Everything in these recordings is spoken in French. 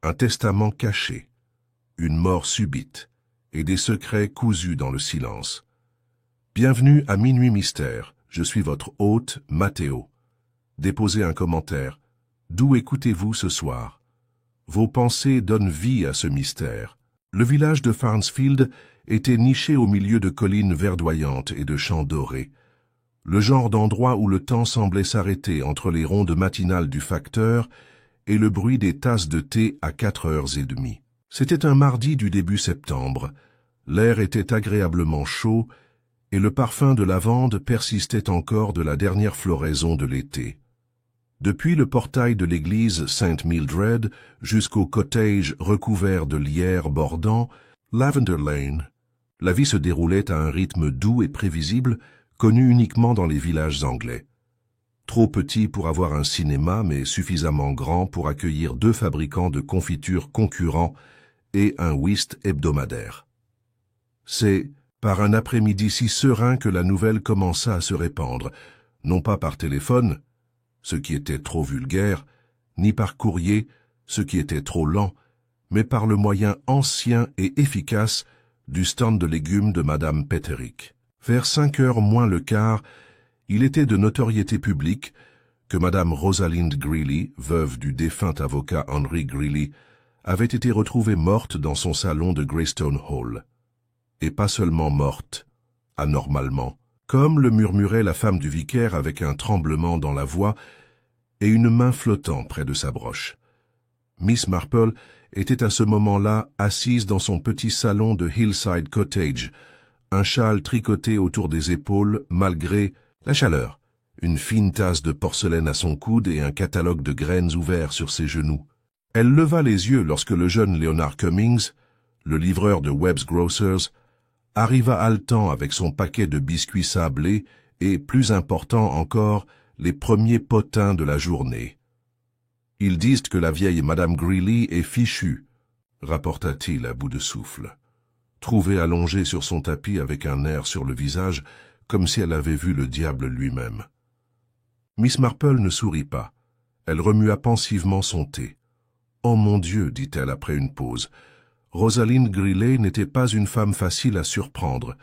un testament caché, une mort subite et des secrets cousus dans le silence. Bienvenue à Minuit Mystère, je suis votre hôte, Mathéo. Déposez un commentaire. D'où écoutez-vous ce soir? Vos pensées donnent vie à ce mystère. Le village de Farnsfield était niché au milieu de collines verdoyantes et de champs dorés. Le genre d'endroit où le temps semblait s'arrêter entre les rondes matinales du facteur et le bruit des tasses de thé à 4h30. C'était un mardi du début septembre. L'air était agréablement chaud et le parfum de lavande persistait encore de la dernière floraison de l'été. Depuis le portail de l'église Saint Mildred jusqu'au cottage recouvert de lierre bordant Lavender Lane, la vie se déroulait à un rythme doux et prévisible, connu uniquement dans les villages anglais. Trop petit pour avoir un cinéma, mais suffisamment grand pour accueillir 2 fabricants de confitures concurrents et un whist hebdomadaire. C'est par un après-midi si serein que la nouvelle commença à se répandre, non pas par téléphone, ce qui était trop vulgaire, ni par courrier, ce qui était trop lent, mais par le moyen ancien et efficace du stand de légumes de Madame Petterick. Vers 5h moins le quart, il était de notoriété publique que Madame Rosalind Greeley, veuve du défunt avocat Henry Greeley, avait été retrouvée morte dans son salon de Greystone Hall. Et pas seulement morte, anormalement, comme le murmurait la femme du vicaire avec un tremblement dans la voix et une main flottant près de sa broche. Miss Marple était à ce moment-là assise dans son petit salon de Hillside Cottage, un châle tricoté autour des épaules malgré la chaleur, une fine tasse de porcelaine à son coude et un catalogue de graines ouvert sur ses genoux. Elle leva les yeux lorsque le jeune Leonard Cummings, le livreur de Webb's Grocers, arriva haletant avec son paquet de biscuits sablés et, plus important encore, les premiers potins de la journée. « Ils disent que la vieille Madame Greeley est fichue », rapporta-t-il à bout de souffle, trouvée allongée sur son tapis avec un air sur le visage, comme si elle avait vu le diable lui-même. Miss Marple ne sourit pas. Elle remua pensivement son thé. « Oh mon Dieu, dit-elle après une pause. Rosalind Greeley n'était pas une femme facile à surprendre.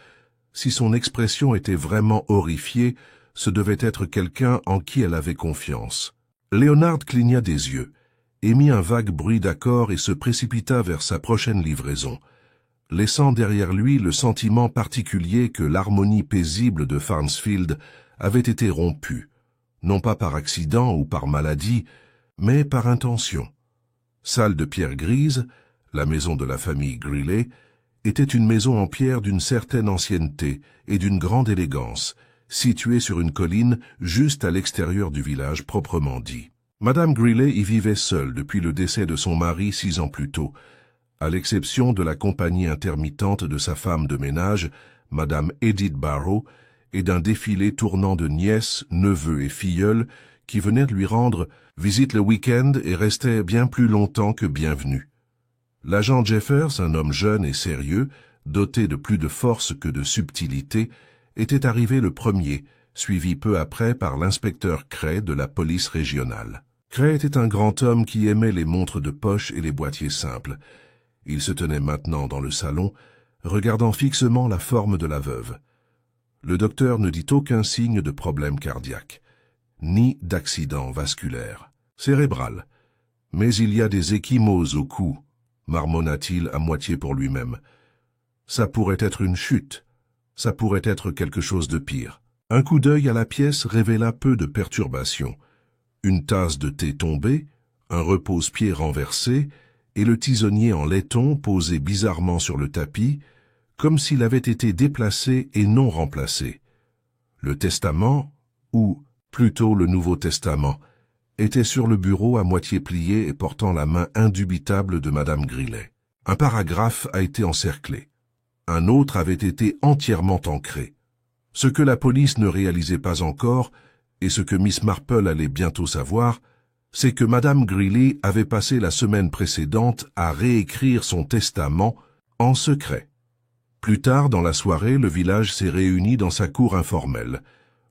Si son expression était vraiment horrifiée, ce devait être quelqu'un en qui elle avait confiance. » Léonard cligna des yeux, émit un vague bruit d'accord et se précipita vers sa prochaine livraison, laissant derrière lui le sentiment particulier que l'harmonie paisible de Farnsfield avait été rompue, non pas par accident ou par maladie, mais par intention. Salle de pierre grise, la maison de la famille Greeley, était une maison en pierre d'une certaine ancienneté et d'une grande élégance, située sur une colline juste à l'extérieur du village proprement dit. Madame Greeley y vivait seule depuis le décès de son mari 6 ans plus tôt, à l'exception de la compagnie intermittente de sa femme de ménage, Madame Edith Barrow, et d'un défilé tournant de nièces, neveux et filleuls qui venaient lui rendre visite le week-end et restaient bien plus longtemps que bienvenus. L'agent Jeffers, un homme jeune et sérieux, doté de plus de force que de subtilité, était arrivé le premier, suivi peu après par l'inspecteur Cray de la police régionale. Cray était un grand homme qui aimait les montres de poche et les boîtiers simples. Il se tenait maintenant dans le salon, regardant fixement la forme de la veuve. Le docteur ne dit aucun signe de problème cardiaque, ni d'accident vasculaire, cérébral. Mais il y a des ecchymoses au cou, marmonna-t-il à moitié pour lui-même. Ça pourrait être une chute, ça pourrait être quelque chose de pire. Un coup d'œil à la pièce révéla peu de perturbations. Une tasse de thé tombée, un repose-pied renversé, et le tisonnier en laiton posé bizarrement sur le tapis, comme s'il avait été déplacé et non remplacé. Le testament, ou plutôt le Nouveau Testament, était sur le bureau à moitié plié et portant la main indubitable de Madame Greeley. Un paragraphe a été encerclé. Un autre avait été entièrement ancré. Ce que la police ne réalisait pas encore, et ce que Miss Marple allait bientôt savoir, c'est que Madame Greeley avait passé la semaine précédente à réécrire son testament en secret. Plus tard dans la soirée, le village s'est réuni dans sa cour informelle,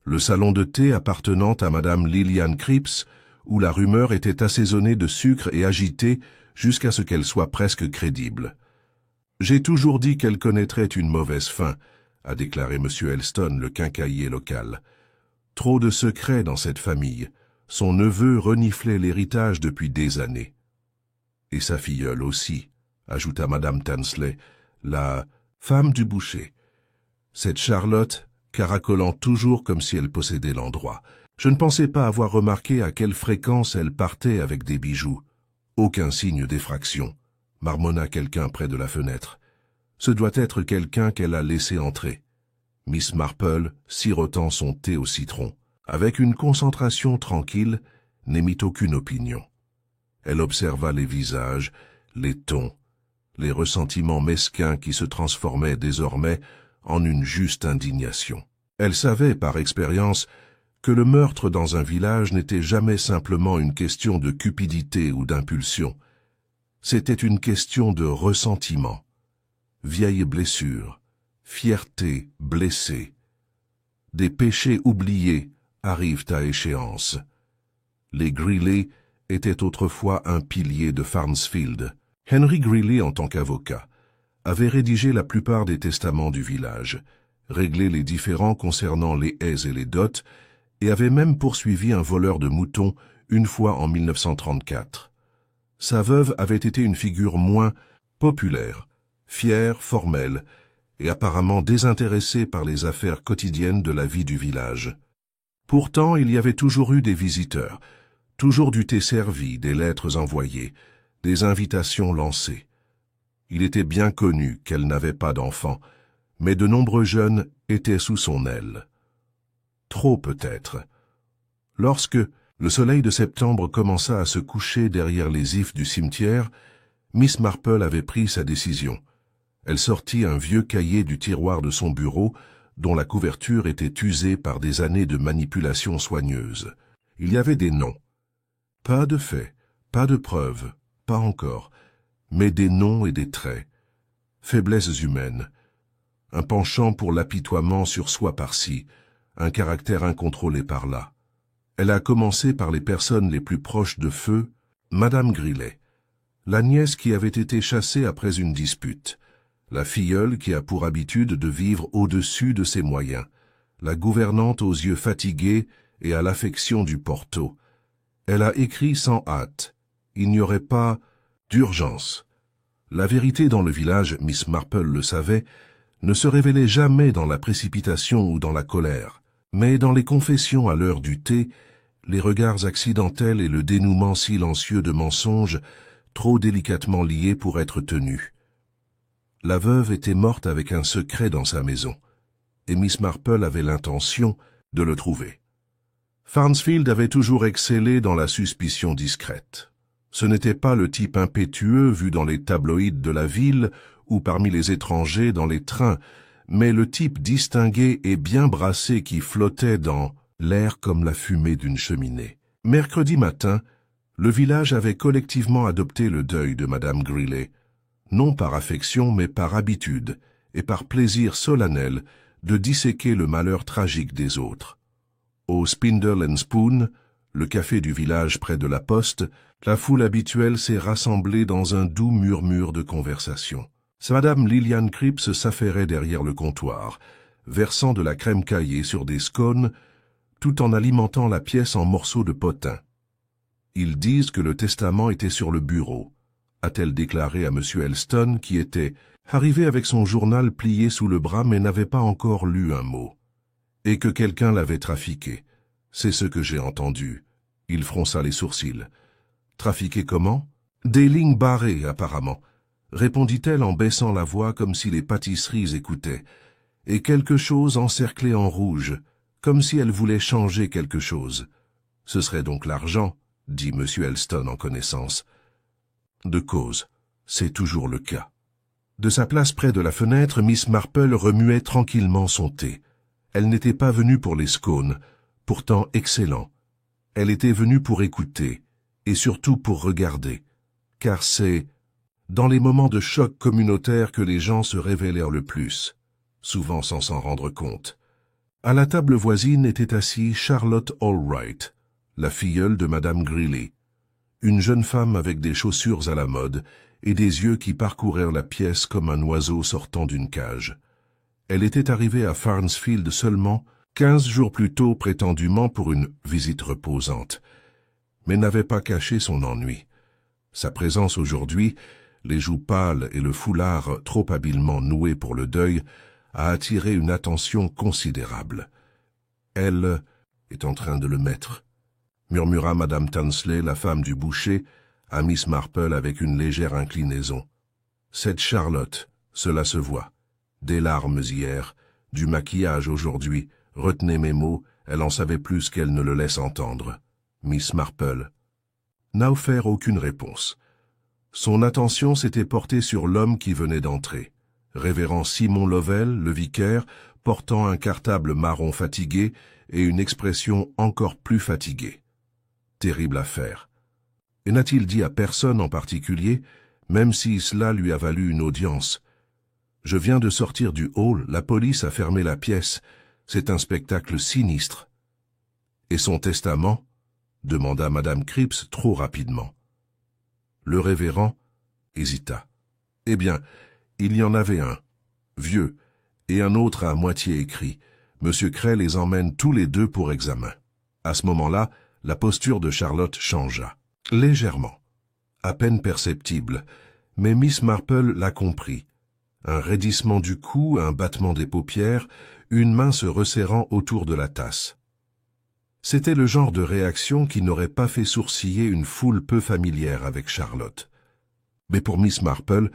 le salon de thé appartenant à Madame Lillian Cripps, où la rumeur était assaisonnée de sucre et agitée jusqu'à ce qu'elle soit presque crédible. « J'ai toujours dit qu'elle connaîtrait une mauvaise fin », a déclaré M. Elston, le quincaillier local. « Trop de secrets dans cette famille. Son neveu reniflait l'héritage depuis des années. »« Et sa filleule aussi », ajouta Madame Tansley, la femme du boucher. Cette Charlotte, caracolant toujours comme si elle possédait l'endroit. Je ne pensais pas avoir remarqué à quelle fréquence elle partait avec des bijoux. Aucun signe d'effraction, marmonna quelqu'un près de la fenêtre. Ce doit être quelqu'un qu'elle a laissé entrer. Miss Marple, sirotant son thé au citron, avec une concentration tranquille, n'émit aucune opinion. Elle observa les visages, les tons, les ressentiments mesquins qui se transformaient désormais en une juste indignation. Elle savait, par expérience, que le meurtre dans un village n'était jamais simplement une question de cupidité ou d'impulsion. C'était une question de ressentiment. Vieille blessure, fierté blessée. Des péchés oubliés arrivent à échéance. Les Greeley étaient autrefois un pilier de Farnsfield. Henry Greeley, en tant qu'avocat, avait rédigé la plupart des testaments du village, réglé les différends concernant les haies et les dots, et avait même poursuivi un voleur de moutons une fois en 1934. Sa veuve avait été une figure moins populaire, fière, formelle, et apparemment désintéressée par les affaires quotidiennes de la vie du village. Pourtant, il y avait toujours eu des visiteurs, toujours du thé servi, des lettres envoyées, des invitations lancées. Il était bien connu qu'elle n'avait pas d'enfant, mais de nombreux jeunes étaient sous son aile. Trop peut-être. Lorsque le soleil de septembre commença à se coucher derrière les ifs du cimetière, Miss Marple avait pris sa décision. Elle sortit un vieux cahier du tiroir de son bureau, dont la couverture était usée par des années de manipulation soigneuse. Il y avait des noms. Pas de faits, pas de preuves, pas encore, mais des noms et des traits. Faiblesses humaines. Un penchant pour l'apitoiement sur soi par-ci, un caractère incontrôlé par là. Elle a commencé par les personnes les plus proches de feu, Madame Greeley, la nièce qui avait été chassée après une dispute, la filleule qui a pour habitude de vivre au-dessus de ses moyens, la gouvernante aux yeux fatigués et à l'affection du Porto. Elle a écrit sans hâte. Il n'y aurait pas d'urgence. La vérité dans le village, Miss Marple le savait, ne se révélait jamais dans la précipitation ou dans la colère, mais dans les confessions à l'heure du thé, les regards accidentels et le dénouement silencieux de mensonges trop délicatement liés pour être tenus. La veuve était morte avec un secret dans sa maison, et Miss Marple avait l'intention de le trouver. Farnsfield avait toujours excellé dans la suspicion discrète. Ce n'était pas le type impétueux vu dans les tabloïds de la ville ou parmi les étrangers dans les trains, mais le type distingué et bien brassé qui flottait dans l'air comme la fumée d'une cheminée. Mercredi matin, le village avait collectivement adopté le deuil de Madame Greeley, non par affection mais par habitude et par plaisir solennel de disséquer le malheur tragique des autres. Au Spindle and Spoon, le café du village près de la poste, la foule habituelle s'est rassemblée dans un doux murmure de conversation. Madame Lillian Cripps s'affairait derrière le comptoir, versant de la crème caillée sur des scones, tout en alimentant la pièce en morceaux de potin. « Ils disent que le testament était sur le bureau », a-t-elle déclaré à M. Elston, qui était arrivé avec son journal plié sous le bras mais n'avait pas encore lu un mot. « Et que quelqu'un l'avait trafiqué. C'est ce que j'ai entendu. » Il fronça les sourcils. « Trafiqué comment ?»« Des lignes barrées, apparemment. » répondit-elle en baissant la voix comme si les pâtisseries écoutaient, et quelque chose encerclé en rouge, comme si elle voulait changer quelque chose. Ce serait donc l'argent, dit M. Elston en connaissance. De cause, c'est toujours le cas. De sa place près de la fenêtre, Miss Marple remuait tranquillement son thé. Elle n'était pas venue pour les scones, pourtant excellents. Elle était venue pour écouter, et surtout pour regarder, car c'est dans les moments de choc communautaire que les gens se révélèrent le plus, souvent sans s'en rendre compte. À la table voisine était assise Charlotte Allwright, la filleule de Madame Greeley, Une jeune femme avec des chaussures à la mode et des yeux qui parcourèrent la pièce comme un oiseau sortant d'une cage. Elle était arrivée à Farnsfield seulement 15 jours plus tôt prétendument pour une visite reposante, mais n'avait pas caché son ennui. Sa présence aujourd'hui, les joues pâles et le foulard trop habilement noué pour le deuil, a attiré une attention considérable. « Elle est en train de le mettre », murmura Madame Tansley, la femme du boucher, à Miss Marple avec une légère inclinaison. « Cette Charlotte, cela se voit. Des larmes hier, du maquillage aujourd'hui. Retenez mes mots, elle en savait plus qu'elle ne le laisse entendre. » Miss Marple n'a offert aucune réponse. Son attention s'était portée sur l'homme qui venait d'entrer. Révérend Simon Lovell, le vicaire, portant un cartable marron fatigué et une expression encore plus fatiguée. Terrible affaire. Et n'a-t-il dit à personne en particulier, même si cela lui a valu une audience? Je viens de sortir du hall, la police a fermé la pièce. C'est un spectacle sinistre. Et son testament? Demanda Madame Cripps trop rapidement. Le révérend hésita. Eh bien, il y en avait un, vieux, et un autre à moitié écrit. Monsieur Cray les emmène tous les deux pour examen. À ce moment-là, la posture de Charlotte changea. Légèrement. À peine perceptible, mais Miss Marple l'a compris. Un raidissement du cou, un battement des paupières, une main se resserrant autour de la tasse. C'était le genre de réaction qui n'aurait pas fait sourciller une foule peu familière avec Charlotte. Mais pour Miss Marple,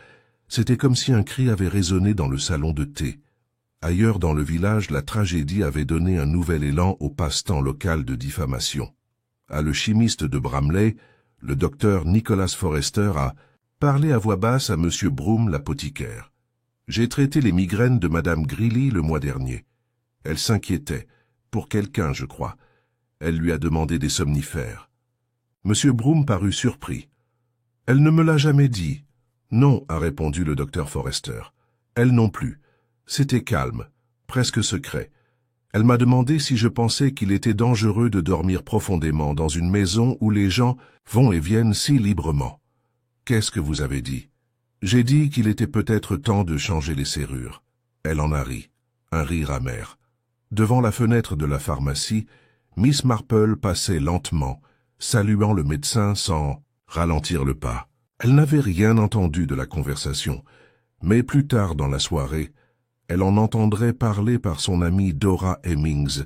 c'était comme si un cri avait résonné dans le salon de thé. Ailleurs dans le village, la tragédie avait donné un nouvel élan au passe-temps local de diffamation. À le chimiste de Bramley, le docteur Nicholas Forrester a parlé à voix basse à M. Broom, l'apothicaire. « J'ai traité les migraines de Madame Greeley le mois dernier. Elle s'inquiétait, pour quelqu'un, je crois. Elle lui a demandé des somnifères. » M. Broom parut surpris. « Elle ne me l'a jamais dit. »« Non, » a répondu le docteur Forrester. « Elle non plus. C'était calme, presque secret. Elle m'a demandé si je pensais qu'il était dangereux de dormir profondément dans une maison où les gens vont et viennent si librement. Qu'est-ce que vous avez dit? J'ai dit qu'il était peut-être temps de changer les serrures. Elle en a ri, un rire amer. Devant la fenêtre de la pharmacie, Miss Marple passait lentement, saluant le médecin sans ralentir le pas. Elle n'avait rien entendu de la conversation, mais plus tard dans la soirée, elle en entendrait parler par son amie Dora Hemmings,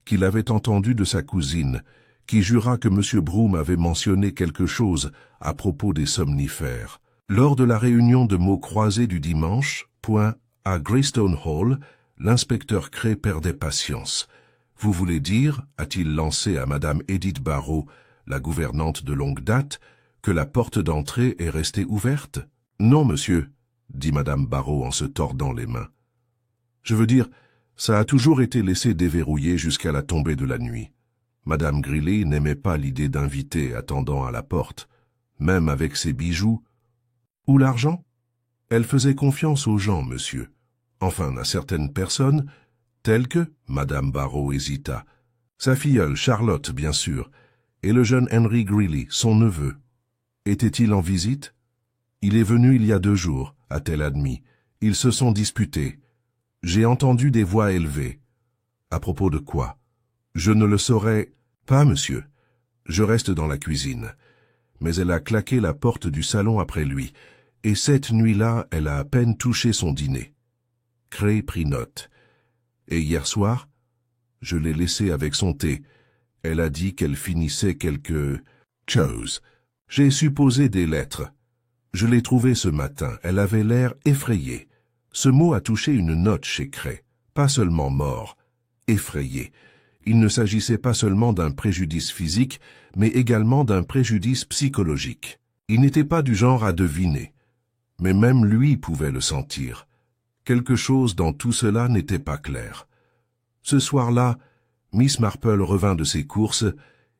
qui l'avait entendu de sa cousine, qui jura que M. Broom avait mentionné quelque chose à propos des somnifères. Lors de la réunion de mots croisés du dimanche, à Greystone Hall, l'inspecteur Cray perdait patience. « Vous voulez dire, a-t-il lancé à Madame Edith Barrow, la gouvernante de longue date, que la porte d'entrée est restée ouverte? »« Non, monsieur, » dit Madame Barrow en se tordant les mains. « Je veux dire, ça a toujours été laissé déverrouillé jusqu'à la tombée de la nuit. Madame Greeley n'aimait pas l'idée d'inviter attendant à la porte, même avec ses bijoux. Ou l'argent? Elle faisait confiance aux gens, monsieur. Enfin, à certaines personnes, telles que, Madame Barrow hésita, sa filleule Charlotte, bien sûr, et le jeune Henry Greeley, son neveu. Était-il en visite? Il est venu il y a 2 jours, a-t-elle admis. Ils se sont disputés. J'ai entendu des voix élevées. À propos de quoi? Je ne le saurais pas, monsieur. Je reste dans la cuisine. Mais elle a claqué la porte du salon après lui, et cette nuit-là, elle a à peine touché son dîner. Cray prit note. Et hier soir, je l'ai laissée avec son thé. Elle a dit qu'elle finissait quelque chose. J'ai supposé des lettres. Je l'ai trouvée ce matin. Elle avait l'air effrayée. Ce mot a touché une note chez Cray. Pas seulement mort, effrayé. Il ne s'agissait pas seulement d'un préjudice physique, mais également d'un préjudice psychologique. Il n'était pas du genre à deviner. Mais même lui pouvait le sentir. Quelque chose dans tout cela n'était pas clair. Ce soir-là, Miss Marple revint de ses courses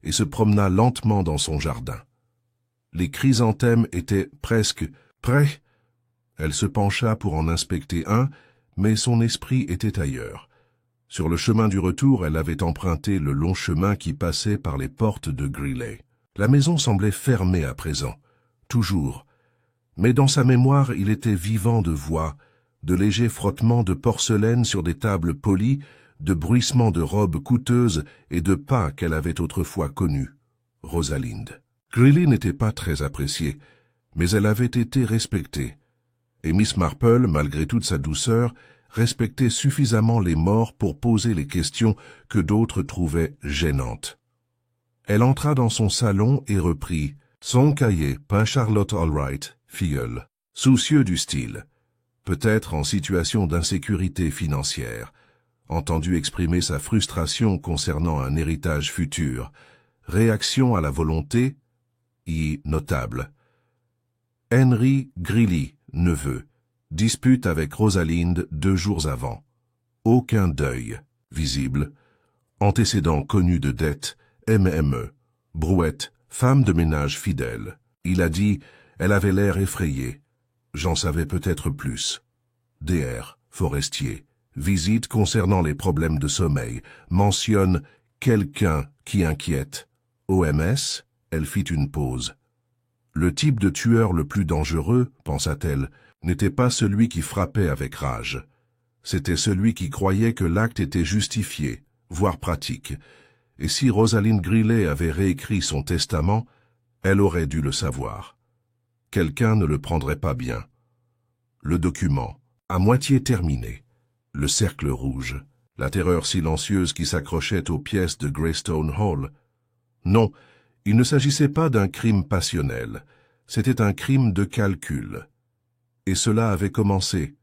et se promena lentement dans son jardin. Les chrysanthèmes étaient presque prêts. Elle se pencha pour en inspecter un, mais son esprit était ailleurs. Sur le chemin du retour, elle avait emprunté le long chemin qui passait par les portes de Greeley. La maison semblait fermée à présent, toujours. Mais dans sa mémoire, il était vivant de voix, de légers frottements de porcelaine sur des tables polies, de bruissements de robes coûteuses et de pas qu'elle avait autrefois connus. Rosalind. Greeley n'était pas très appréciée, mais elle avait été respectée. Et Miss Marple, malgré toute sa douceur, respectait suffisamment les morts pour poser les questions que d'autres trouvaient gênantes. Elle entra dans son salon et reprit « Son cahier, pas Charlotte Allwright, filleule, soucieux du style, peut-être en situation d'insécurité financière, entendu exprimer sa frustration concernant un héritage futur, réaction à la volonté, notable. Henry Greeley, neveu, dispute avec Rosalind 2 jours avant. Aucun deuil, visible. Antécédent connu de dette, MME. Brouette, femme de ménage fidèle. Il a dit, elle avait l'air effrayée. J'en savais peut-être plus. DR, forestier. Visite concernant les problèmes de sommeil. Mentionne quelqu'un qui inquiète. OMS, elle fit une pause. Le type de tueur le plus dangereux, pensa-t-elle, n'était pas celui qui frappait avec rage. C'était celui qui croyait que l'acte était justifié, voire pratique. Et si Rosalind Greeley avait réécrit son testament, elle aurait dû le savoir. Quelqu'un ne le prendrait pas bien. Le document, à moitié terminé. Le cercle rouge, la terreur silencieuse qui s'accrochait aux pièces de Greystone Hall. Non, il ne s'agissait pas d'un crime passionnel, c'était un crime de calcul. Et cela avait commencé,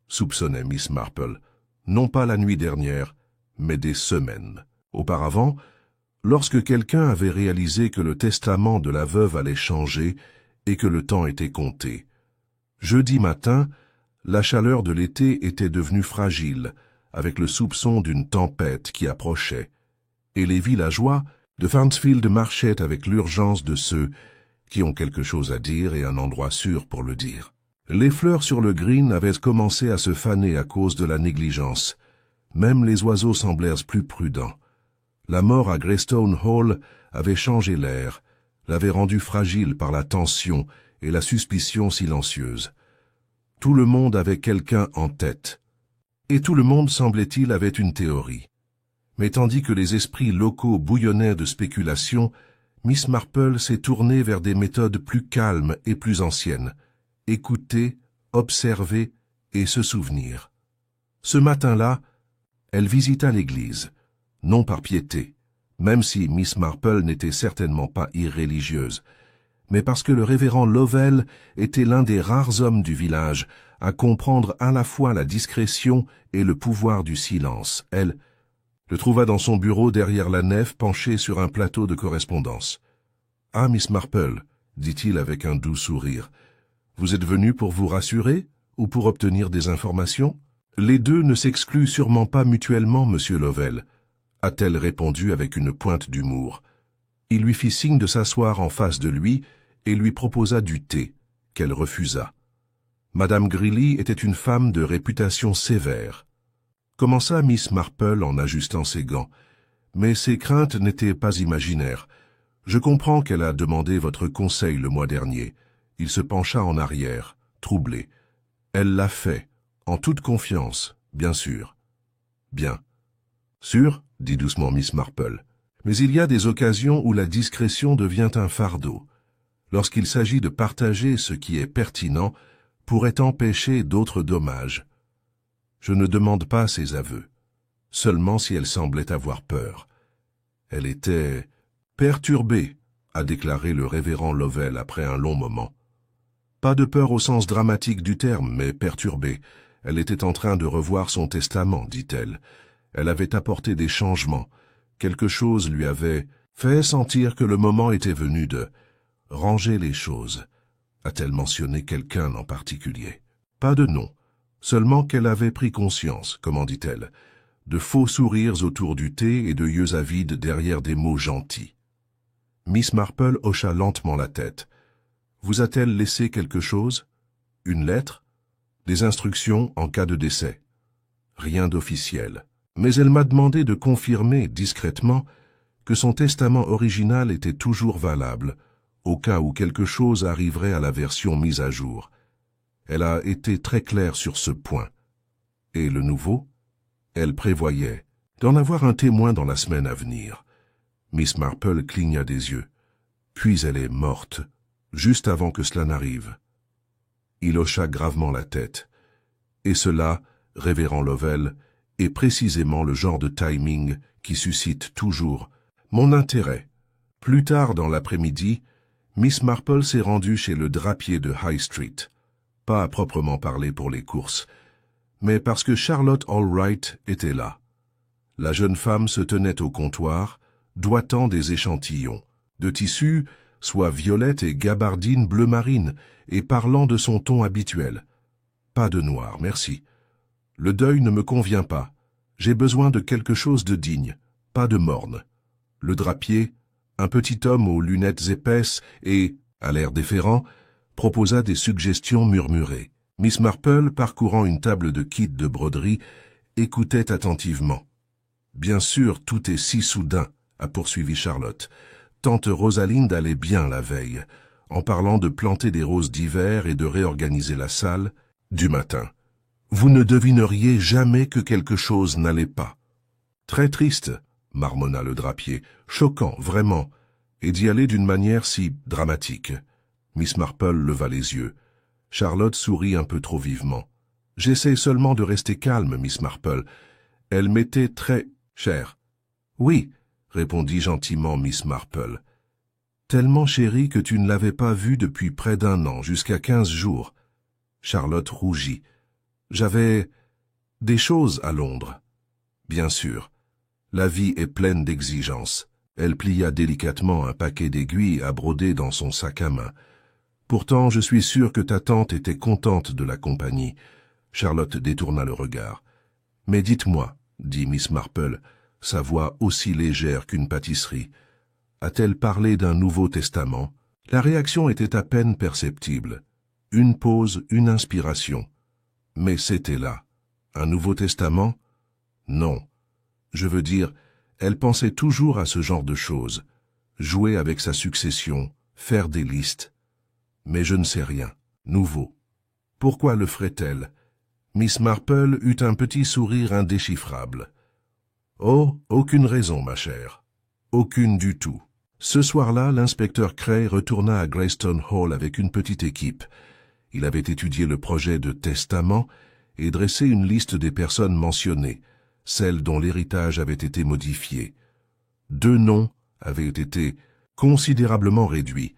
soupçonnait Miss Marple, non pas la nuit dernière, mais des semaines. Auparavant, lorsque quelqu'un avait réalisé que le testament de la veuve allait changer et que le temps était compté. Jeudi matin, la chaleur de l'été était devenue fragile, avec le soupçon d'une tempête qui approchait, et les villageois de Farnsfield marchaient avec l'urgence de ceux qui ont quelque chose à dire et un endroit sûr pour le dire. Les fleurs sur le green avaient commencé à se faner à cause de la négligence. Même les oiseaux semblèrent plus prudents. La mort à Greystone Hall avait changé l'air, l'avait rendu fragile par la tension et la suspicion silencieuse. Tout le monde avait quelqu'un en tête. Et tout le monde, semblait-il, avait une théorie. Mais tandis que les esprits locaux bouillonnaient de spéculation, Miss Marple s'est tournée vers des méthodes plus calmes et plus anciennes. Écouter, observer et se souvenir. Ce matin-là, elle visita l'église, non par piété, même si Miss Marple n'était certainement pas irréligieuse, mais parce que le révérend Lovell était l'un des rares hommes du village à comprendre à la fois la discrétion et le pouvoir du silence. Elle le trouva dans son bureau derrière la nef, penché sur un plateau de correspondance. « Ah, Miss Marple, dit-il avec un doux sourire, vous êtes venue pour vous rassurer ou pour obtenir des informations? Les deux ne s'excluent sûrement pas mutuellement, monsieur Lovell, a-t-elle répondu avec une pointe d'humour. Il lui fit signe de s'asseoir en face de lui et lui proposa du thé, qu'elle refusa. Madame Greeley était une femme de réputation sévère. Commença Miss Marple en ajustant ses gants, mais ses craintes n'étaient pas imaginaires. Je comprends qu'elle a demandé votre conseil le mois dernier. Il se pencha en arrière, troublé. Elle l'a fait, en toute confiance, bien sûr. Bien. Sûr, dit doucement Miss Marple. Mais il y a des occasions où la discrétion devient un fardeau. Lorsqu'il s'agit de partager ce qui est pertinent, pourrait empêcher d'autres dommages. Je ne demande pas ses aveux, seulement si elle semblait avoir peur. Elle était perturbée, a déclaré le révérend Lovell après un long moment. Pas de peur au sens dramatique du terme, mais perturbée. Elle était en train de revoir son testament, dit-elle. Elle avait apporté des changements. Quelque chose lui avait fait sentir que le moment était venu de ranger les choses. A-t-elle mentionné quelqu'un en particulier? Pas de nom. Seulement qu'elle avait pris conscience, comment dit-elle, de faux sourires autour du thé et de yeux avides derrière des mots gentils. Miss Marple hocha lentement la tête. Vous a-t-elle laissé quelque chose? Une lettre? Des instructions en cas de décès? Rien d'officiel. Mais elle m'a demandé de confirmer discrètement que son testament original était toujours valable, au cas où quelque chose arriverait à la version mise à jour. Elle a été très claire sur ce point. Et le nouveau? Elle prévoyait d'en avoir un témoin dans la semaine à venir. Miss Marple cligna des yeux. Puis elle est morte, juste avant que cela n'arrive. Il hocha gravement la tête. Et cela, révérend Lovell, est précisément le genre de timing qui suscite toujours mon intérêt. Plus tard dans l'après-midi, Miss Marple s'est rendue chez le drapier de High Street, pas à proprement parler pour les courses, mais parce que Charlotte Allwright était là. La jeune femme se tenait au comptoir, doigtant des échantillons, de tissus, soit violette et gabardine bleu marine, et parlant de son ton habituel. Pas de noir, merci. Le deuil ne me convient pas. J'ai besoin de quelque chose de digne, pas de morne. Le drapier, un petit homme aux lunettes épaisses et, à l'air déférent, proposa des suggestions murmurées. Miss Marple, parcourant une table de kits de broderie, écoutait attentivement. « Bien sûr, tout est si soudain », a poursuivi Charlotte. « Tante Rosalinde allait bien la veille, en parlant de planter des roses d'hiver et de réorganiser la salle du matin. Vous ne devineriez jamais que quelque chose n'allait pas. »« Très triste », marmonna le drapier, « choquant, vraiment, et d'y aller d'une manière si dramatique. » Miss Marple leva les yeux. Charlotte sourit un peu trop vivement. « J'essaie seulement de rester calme, Miss Marple. Elle m'était très chère. »« Oui, » répondit gentiment Miss Marple. « Tellement chérie que tu ne l'avais pas vue depuis près d'1 an, jusqu'à 15 jours. » Charlotte rougit. « J'avais des choses à Londres. » « Bien sûr. La vie est pleine d'exigences. » Elle plia délicatement un paquet d'aiguilles à broder dans son sac à main. « Pourtant, je suis sûre que ta tante était contente de la compagnie. » Charlotte détourna le regard. « Mais dites-moi, » dit Miss Marple, sa voix aussi légère qu'une pâtisserie, « a-t-elle parlé d'un Nouveau Testament ?» La réaction était à peine perceptible. Une pause, une inspiration. Mais c'était là. Un Nouveau Testament? Non. Je veux dire, elle pensait toujours à ce genre de choses. Jouer avec sa succession, faire des listes. Mais je ne sais rien. Nouveau. Pourquoi le ferait-elle? Miss Marple eut un petit sourire indéchiffrable. Oh, aucune raison, ma chère. Aucune du tout. Ce soir-là, l'inspecteur Cray retourna à Greystone Hall avec une petite équipe. Il avait étudié le projet de testament et dressé une liste des personnes mentionnées, celles dont l'héritage avait été modifié. 2 noms avaient été considérablement réduits.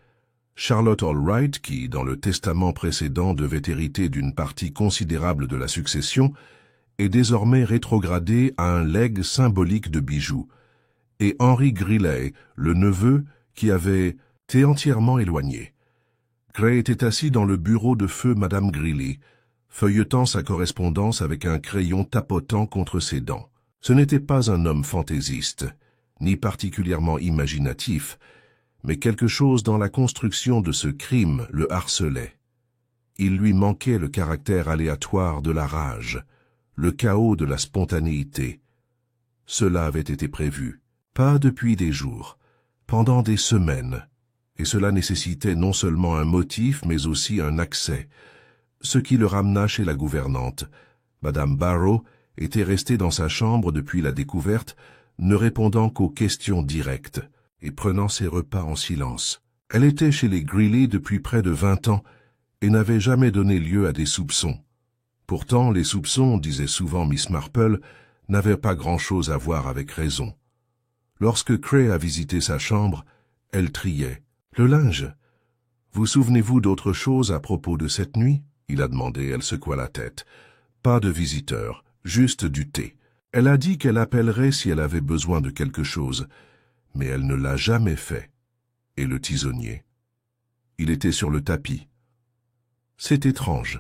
Charlotte Allwright, qui, dans le testament précédent, devait hériter d'une partie considérable de la succession, est désormais rétrogradée à un legs symbolique de bijoux, et Henry Greeley, le neveu, qui avait été entièrement éloigné. Gray était assis dans le bureau de feu Madame Greeley, feuilletant sa correspondance avec un crayon tapotant contre ses dents. Ce n'était pas un homme fantaisiste, ni particulièrement imaginatif, mais quelque chose dans la construction de ce crime le harcelait. Il lui manquait le caractère aléatoire de la rage, le chaos de la spontanéité. Cela avait été prévu, pas depuis des jours, pendant des semaines, et cela nécessitait non seulement un motif, mais aussi un accès, ce qui le ramena chez la gouvernante. Madame Barrow était restée dans sa chambre depuis la découverte, ne répondant qu'aux questions directes et prenant ses repas en silence. Elle était chez les Greeley depuis près de 20 ans et n'avait jamais donné lieu à des soupçons. Pourtant, les soupçons, disait souvent Miss Marple, n'avaient pas grand-chose à voir avec raison. Lorsque Cray a visité sa chambre, elle triait. « Le linge. Vous souvenez-vous d'autre chose à propos de cette nuit ?» il a demandé, elle secoua la tête. « Pas de visiteurs, juste du thé. Elle a dit qu'elle appellerait si elle avait besoin de quelque chose, mais elle ne l'a jamais fait. Et le tisonnier? Il était sur le tapis. »« C'est étrange, »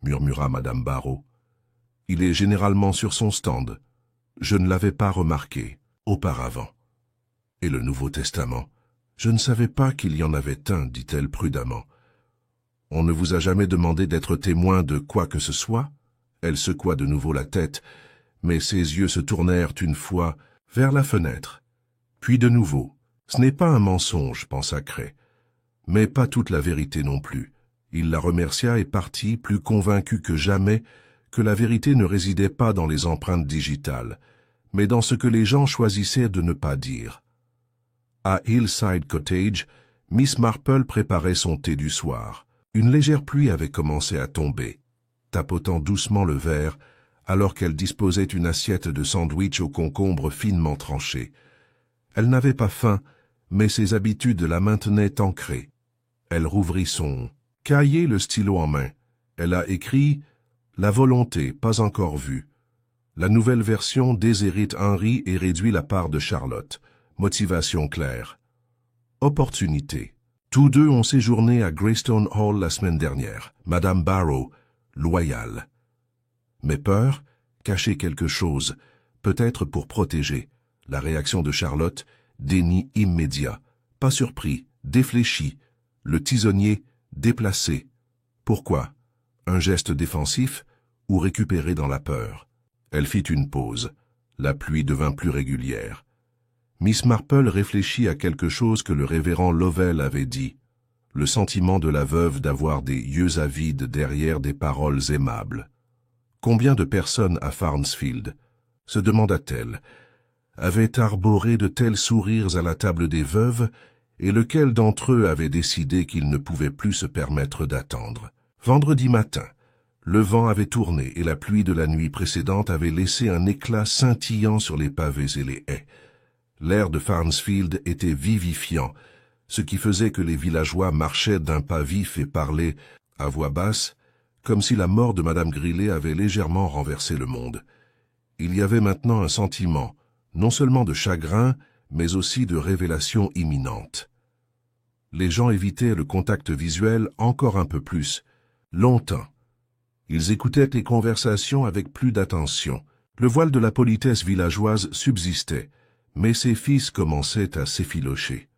murmura Madame Barrow. « Il est généralement sur son stand. Je ne l'avais pas remarqué auparavant. »« Et le Nouveau Testament? Je ne savais pas qu'il y en avait un, dit-elle prudemment. « On ne vous a jamais demandé d'être témoin de quoi que ce soit ?» Elle secoua de nouveau la tête, mais ses yeux se tournèrent une fois vers la fenêtre. Puis de nouveau, ce n'est pas un mensonge, pensa Cray. Mais pas toute la vérité non plus. Il la remercia et partit, plus convaincu que jamais que la vérité ne résidait pas dans les empreintes digitales, mais dans ce que les gens choisissaient de ne pas dire. À Hillside Cottage, Miss Marple préparait son thé du soir. Une légère pluie avait commencé à tomber, tapotant doucement le verre, alors qu'elle disposait une assiette de sandwich aux concombres finement tranchés. Elle n'avait pas faim, mais ses habitudes la maintenaient ancrée. Elle rouvrit son cahier, le stylo en main. Elle a écrit « La volonté, pas encore vue ». La nouvelle version déshérite Henry et réduit la part de Charlotte. Motivation claire. Opportunité. Tous deux ont séjourné à Greystone Hall la semaine dernière. Madame Barrow, loyale. Mais peur, cacher quelque chose, peut-être pour protéger. La réaction de Charlotte, déni immédiat. Pas surpris, défléchi. Le tisonnier, déplacé. Pourquoi? Un geste défensif ou récupéré dans la peur? Elle fit une pause. La pluie devint plus régulière. Miss Marple réfléchit à quelque chose que le révérend Lovell avait dit. Le sentiment de la veuve d'avoir des yeux avides derrière des paroles aimables. Combien de personnes à Farnsfield, se demanda-t-elle, avaient arboré de tels sourires à la table des veuves, et lequel d'entre eux avait décidé qu'il ne pouvait plus se permettre d'attendre? Vendredi matin, le vent avait tourné et la pluie de la nuit précédente avait laissé un éclat scintillant sur les pavés et les haies. L'air de Farnsfield était vivifiant, ce qui faisait que les villageois marchaient d'un pas vif et parlaient, à voix basse, comme si la mort de Madame Grillet avait légèrement renversé le monde. Il y avait maintenant un sentiment, non seulement de chagrin, mais aussi de révélation imminente. Les gens évitaient le contact visuel encore un peu plus, longtemps. Ils écoutaient les conversations avec plus d'attention. Le voile de la politesse villageoise subsistait, mais ses fils commençaient à s'effilocher.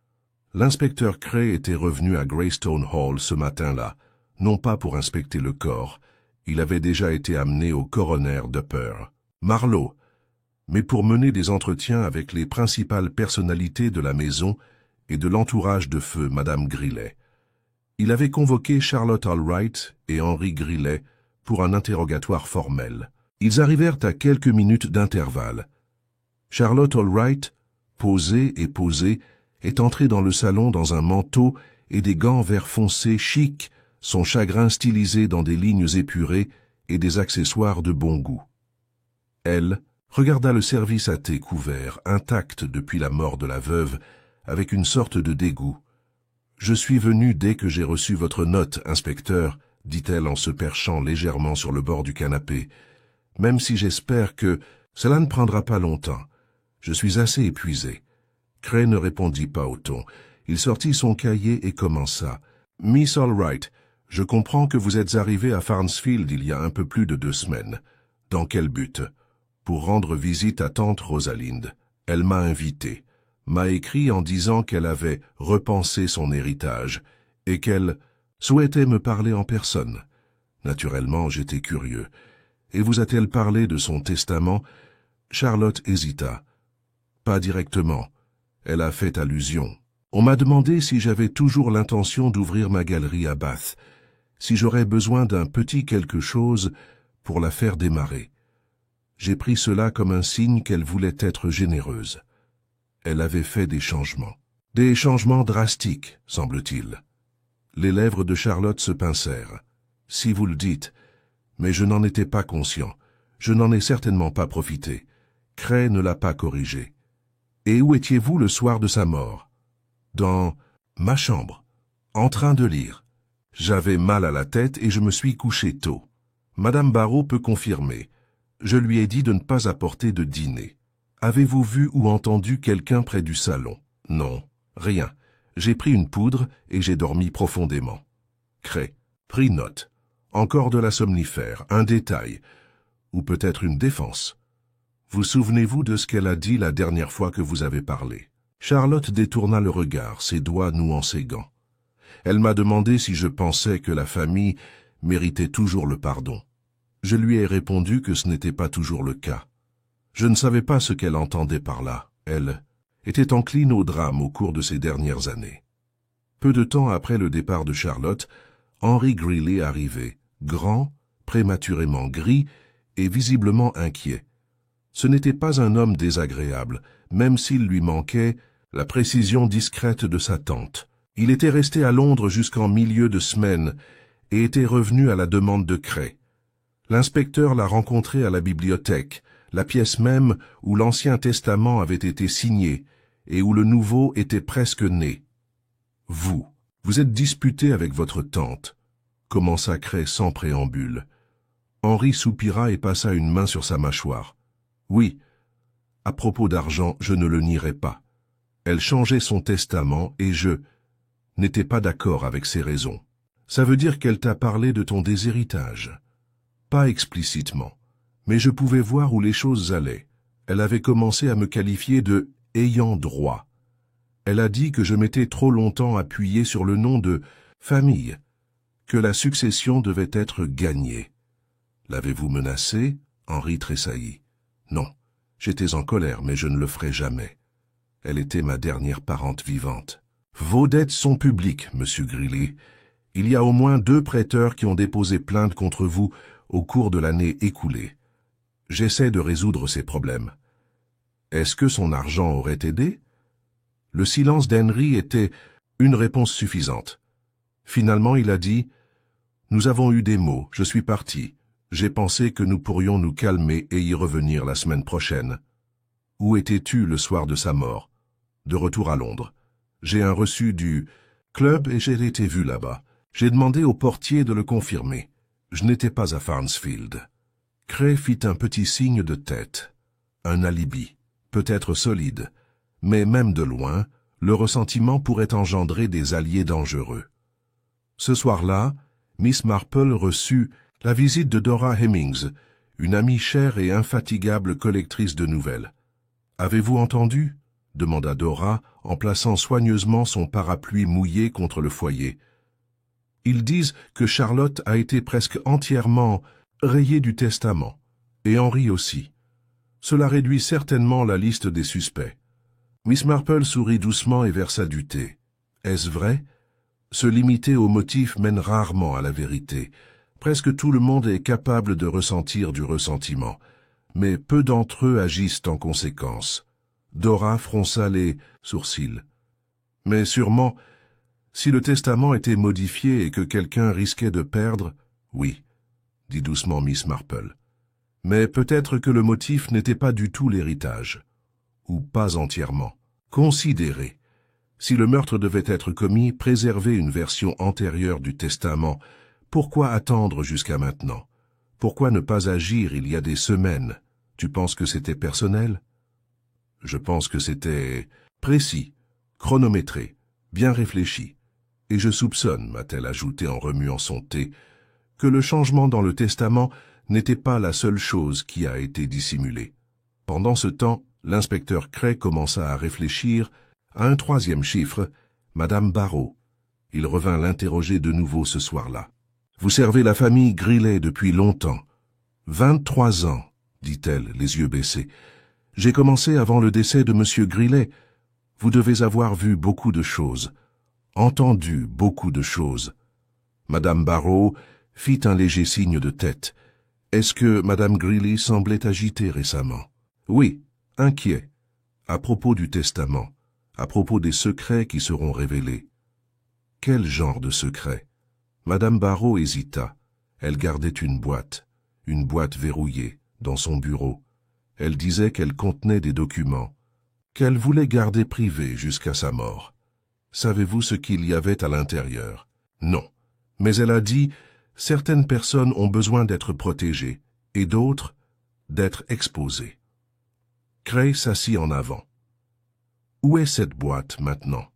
L'inspecteur Cray était revenu à Greystone Hall ce matin-là, non pas pour inspecter le corps, il avait déjà été amené au coroner d'Upper Marlow, mais pour mener des entretiens avec les principales personnalités de la maison et de l'entourage de feu Madame Grillet. Il avait convoqué Charlotte Allwright et Henry Grillet pour un interrogatoire formel. Ils arrivèrent à quelques minutes d'intervalle. Charlotte Allwright, posée, est entrée dans le salon dans un manteau et des gants vert foncé chic, son chagrin stylisé dans des lignes épurées et des accessoires de bon goût. Elle regarda le service à thé couvert, intact depuis la mort de la veuve, avec une sorte de dégoût. « Je suis venue dès que j'ai reçu votre note, inspecteur, » dit-elle en se perchant légèrement sur le bord du canapé, « même si j'espère que cela ne prendra pas longtemps. Je suis assez épuisé. » Cray ne répondit pas au ton. Il sortit son cahier et commença. « Miss Allwright, je comprends que vous êtes arrivée à Farnsfield il y a un peu plus de 2 semaines. Dans quel but? Pour rendre visite à tante Rosalinde. Elle m'a invité, m'a écrit en disant qu'elle avait repensé son héritage et qu'elle souhaitait me parler en personne. Naturellement, j'étais curieux. Et vous a-t-elle parlé de son testament? » Charlotte hésita. Pas directement. Elle a fait allusion. On m'a demandé si j'avais toujours l'intention d'ouvrir ma galerie à Bath, si j'aurais besoin d'un petit quelque chose pour la faire démarrer. J'ai pris cela comme un signe qu'elle voulait être généreuse. Elle avait fait des changements drastiques, semble-t-il. Les lèvres de Charlotte se pincèrent. Si vous le dites, mais je n'en étais pas conscient. Je n'en ai certainement pas profité. Cray ne l'a pas corrigé. Et où étiez-vous le soir de sa mort? Dans ma chambre, en train de lire. J'avais mal à la tête et je me suis couché tôt. Madame Barrow peut confirmer. Je lui ai dit de ne pas apporter de dîner. Avez-vous vu ou entendu quelqu'un près du salon? Non, rien. J'ai pris une poudre et j'ai dormi profondément. Cray prit note. Encore de la somnifère, un détail, ou peut-être une défense. Vous souvenez-vous de ce qu'elle a dit la dernière fois que vous avez parlé? Charlotte détourna le regard, ses doigts nouant ses gants. Elle m'a demandé si je pensais que la famille méritait toujours le pardon. Je lui ai répondu que ce n'était pas toujours le cas. Je ne savais pas ce qu'elle entendait par là. Elle était encline au drame au cours de ces dernières années. Peu de temps après le départ de Charlotte, Henry Greeley arrivait, grand, prématurément gris et visiblement inquiet. Ce n'était pas un homme désagréable, même s'il lui manquait la précision discrète de sa tante. Il était resté à Londres jusqu'en milieu de semaine et était revenu à la demande de Cray. L'inspecteur l'a rencontré à la bibliothèque, la pièce même où l'Ancien Testament avait été signé et où le Nouveau était presque né. « Vous êtes disputé avec votre tante », commença Cray sans préambule. Henry soupira et passa une main sur sa mâchoire. « Oui, à propos d'argent, je ne le nierai pas. Elle changeait son testament et je n'étais pas d'accord avec ses raisons. Ça veut dire qu'elle t'a parlé de ton déshéritage. » Pas explicitement, mais je pouvais voir où les choses allaient. Elle avait commencé à me qualifier de « ayant droit ». Elle a dit que je m'étais trop longtemps appuyé sur le nom de « famille », que la succession devait être gagnée. L'avez-vous menacée? Henry tressaillit. Non, j'étais en colère, mais je ne le ferai jamais. Elle était ma dernière parente vivante. Vos dettes sont publiques, monsieur Greeley. Il y a au moins 2 prêteurs qui ont déposé plainte contre vous au cours de l'année écoulée. J'essaie de résoudre ces problèmes. Est-ce que son argent aurait aidé? Le silence d'Henry était une réponse suffisante. Finalement, il a dit « Nous avons eu des mots, je suis parti. J'ai pensé que nous pourrions nous calmer et y revenir la semaine prochaine. » Où étais-tu le soir de sa mort? De retour à Londres. J'ai un reçu du club et j'ai été vu là-bas. J'ai demandé au portier de le confirmer. Je n'étais pas à Farnsfield. Cray fit un petit signe de tête. Un alibi, peut-être solide, mais même de loin, le ressentiment pourrait engendrer des alliés dangereux. Ce soir-là, Miss Marple reçut la visite de Dora Hemmings, une amie chère et infatigable collectrice de nouvelles. « Avez-vous entendu ?» demanda Dora en plaçant soigneusement son parapluie mouillé contre le foyer. Ils disent que Charlotte a été presque entièrement rayée du testament, et Henry aussi. Cela réduit certainement la liste des suspects. Miss Marple sourit doucement et versa du thé. Est-ce vrai? Se limiter aux motifs mène rarement à la vérité. Presque tout le monde est capable de ressentir du ressentiment, mais peu d'entre eux agissent en conséquence. Dora fronça les sourcils. Mais sûrement, si le testament était modifié et que quelqu'un risquait de perdre, oui, dit doucement Miss Marple. Mais peut-être que le motif n'était pas du tout l'héritage, ou pas entièrement. Considérez, si le meurtre devait être commis, préserver une version antérieure du testament, pourquoi attendre jusqu'à maintenant? Pourquoi ne pas agir il y a des semaines? Tu penses que c'était personnel? Je pense que c'était précis, chronométré, bien réfléchi. Et je soupçonne, m'a-t-elle ajouté en remuant son thé, que le changement dans le testament n'était pas la seule chose qui a été dissimulée. Pendant ce temps, l'inspecteur Cray commença à réfléchir à un 3e chiffre, Madame Barrow. Il revint l'interroger de nouveau ce soir-là. « Vous servez la famille Greeley depuis longtemps. 23 ans, dit-elle, les yeux baissés. J'ai commencé avant le décès de Monsieur Greeley. Vous devez avoir vu beaucoup de choses. Entendu beaucoup de choses. » Madame Barrow fit un léger signe de tête. « Est-ce que Madame Greeley semblait agitée récemment? »« Oui, inquiet. À propos du testament, à propos des secrets qui seront révélés. »« Quel genre de secrets ?» Madame Barrow hésita. Elle gardait une boîte verrouillée, dans son bureau. Elle disait qu'elle contenait des documents, qu'elle voulait garder privés jusqu'à sa mort. Savez-vous ce qu'il y avait à l'intérieur? Non. Mais elle a dit, certaines personnes ont besoin d'être protégées, et d'autres, d'être exposées. Cray s'assit en avant. Où est cette boîte maintenant?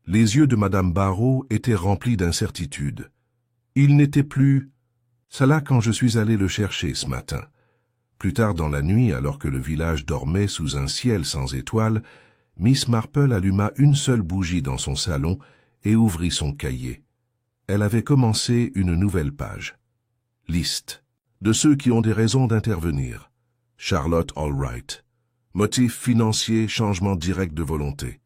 Les yeux de Madame Barrow étaient remplis d'incertitude. Il n'était plus... Ça là quand je suis allé le chercher ce matin. Plus tard dans la nuit, alors que le village dormait sous un ciel sans étoiles, Miss Marple alluma une seule bougie dans son salon et ouvrit son cahier. Elle avait commencé une nouvelle page. Liste. De ceux qui ont des raisons d'intervenir. Charlotte Allwright. Motif financier, changement direct de volonté.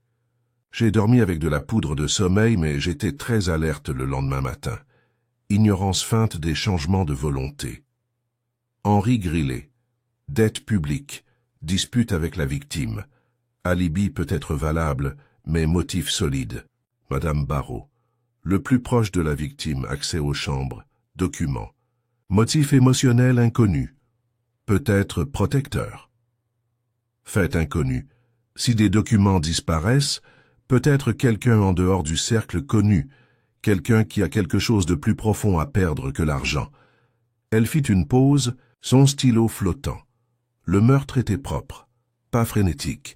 J'ai dormi avec de la poudre de sommeil, mais j'étais très alerte le lendemain matin. Ignorance feinte des changements de volonté. Henri Grillet. Dette publique. Dispute avec la victime. Alibi peut être valable, mais motif solide. Madame Barrault. Le plus proche de la victime, accès aux chambres. Documents. Motif émotionnel inconnu. Peut-être protecteur. Fait inconnu. Si des documents disparaissent, peut-être quelqu'un en dehors du cercle connu, quelqu'un qui a quelque chose de plus profond à perdre que l'argent. Elle fit une pause, son stylo flottant. Le meurtre était propre, pas frénétique.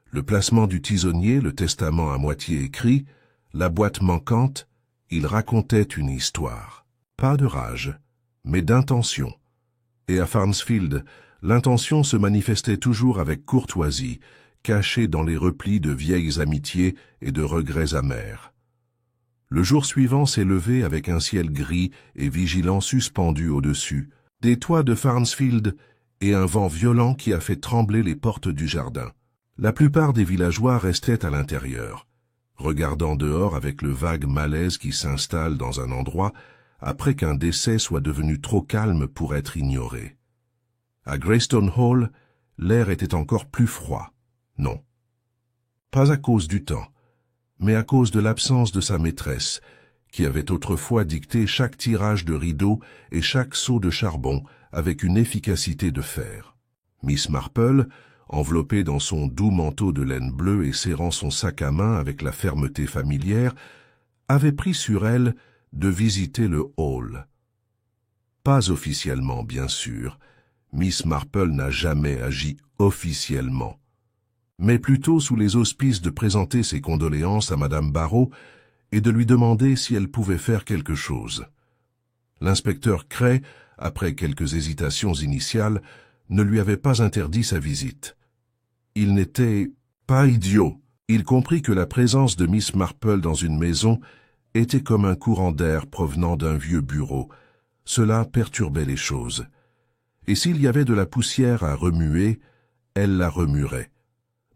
Le placement du tisonnier, le testament à moitié écrit, la boîte manquante, il racontait une histoire. Pas de rage, mais d'intention. Et à Farnsfield, l'intention se manifestait toujours avec courtoisie, cachée dans les replis de vieilles amitiés et de regrets amers. Le jour suivant s'est levé avec un ciel gris et vigilant suspendu au-dessus, des toits de Farnsfield et un vent violent qui a fait trembler les portes du jardin. La plupart des villageois restaient à l'intérieur, regardant dehors avec le vague malaise qui s'installe dans un endroit après qu'un décès soit devenu trop calme pour être ignoré. À Greystone Hall, l'air était encore plus froid. Non. Pas à cause du temps, mais à cause de l'absence de sa maîtresse, qui avait autrefois dicté chaque tirage de rideau et chaque seau de charbon avec une efficacité de fer. Miss Marple, enveloppée dans son doux manteau de laine bleue et serrant son sac à main avec la fermeté familière, avait pris sur elle de visiter le hall. Pas officiellement, bien sûr. Miss Marple n'a jamais agi officiellement, mais plutôt sous les auspices de présenter ses condoléances à Madame Barrault et de lui demander si elle pouvait faire quelque chose. L'inspecteur Cray, après quelques hésitations initiales, ne lui avait pas interdit sa visite. Il n'était pas idiot. Il comprit que la présence de Miss Marple dans une maison était comme un courant d'air provenant d'un vieux bureau. Cela perturbait les choses. Et s'il y avait de la poussière à remuer, elle la remuerait.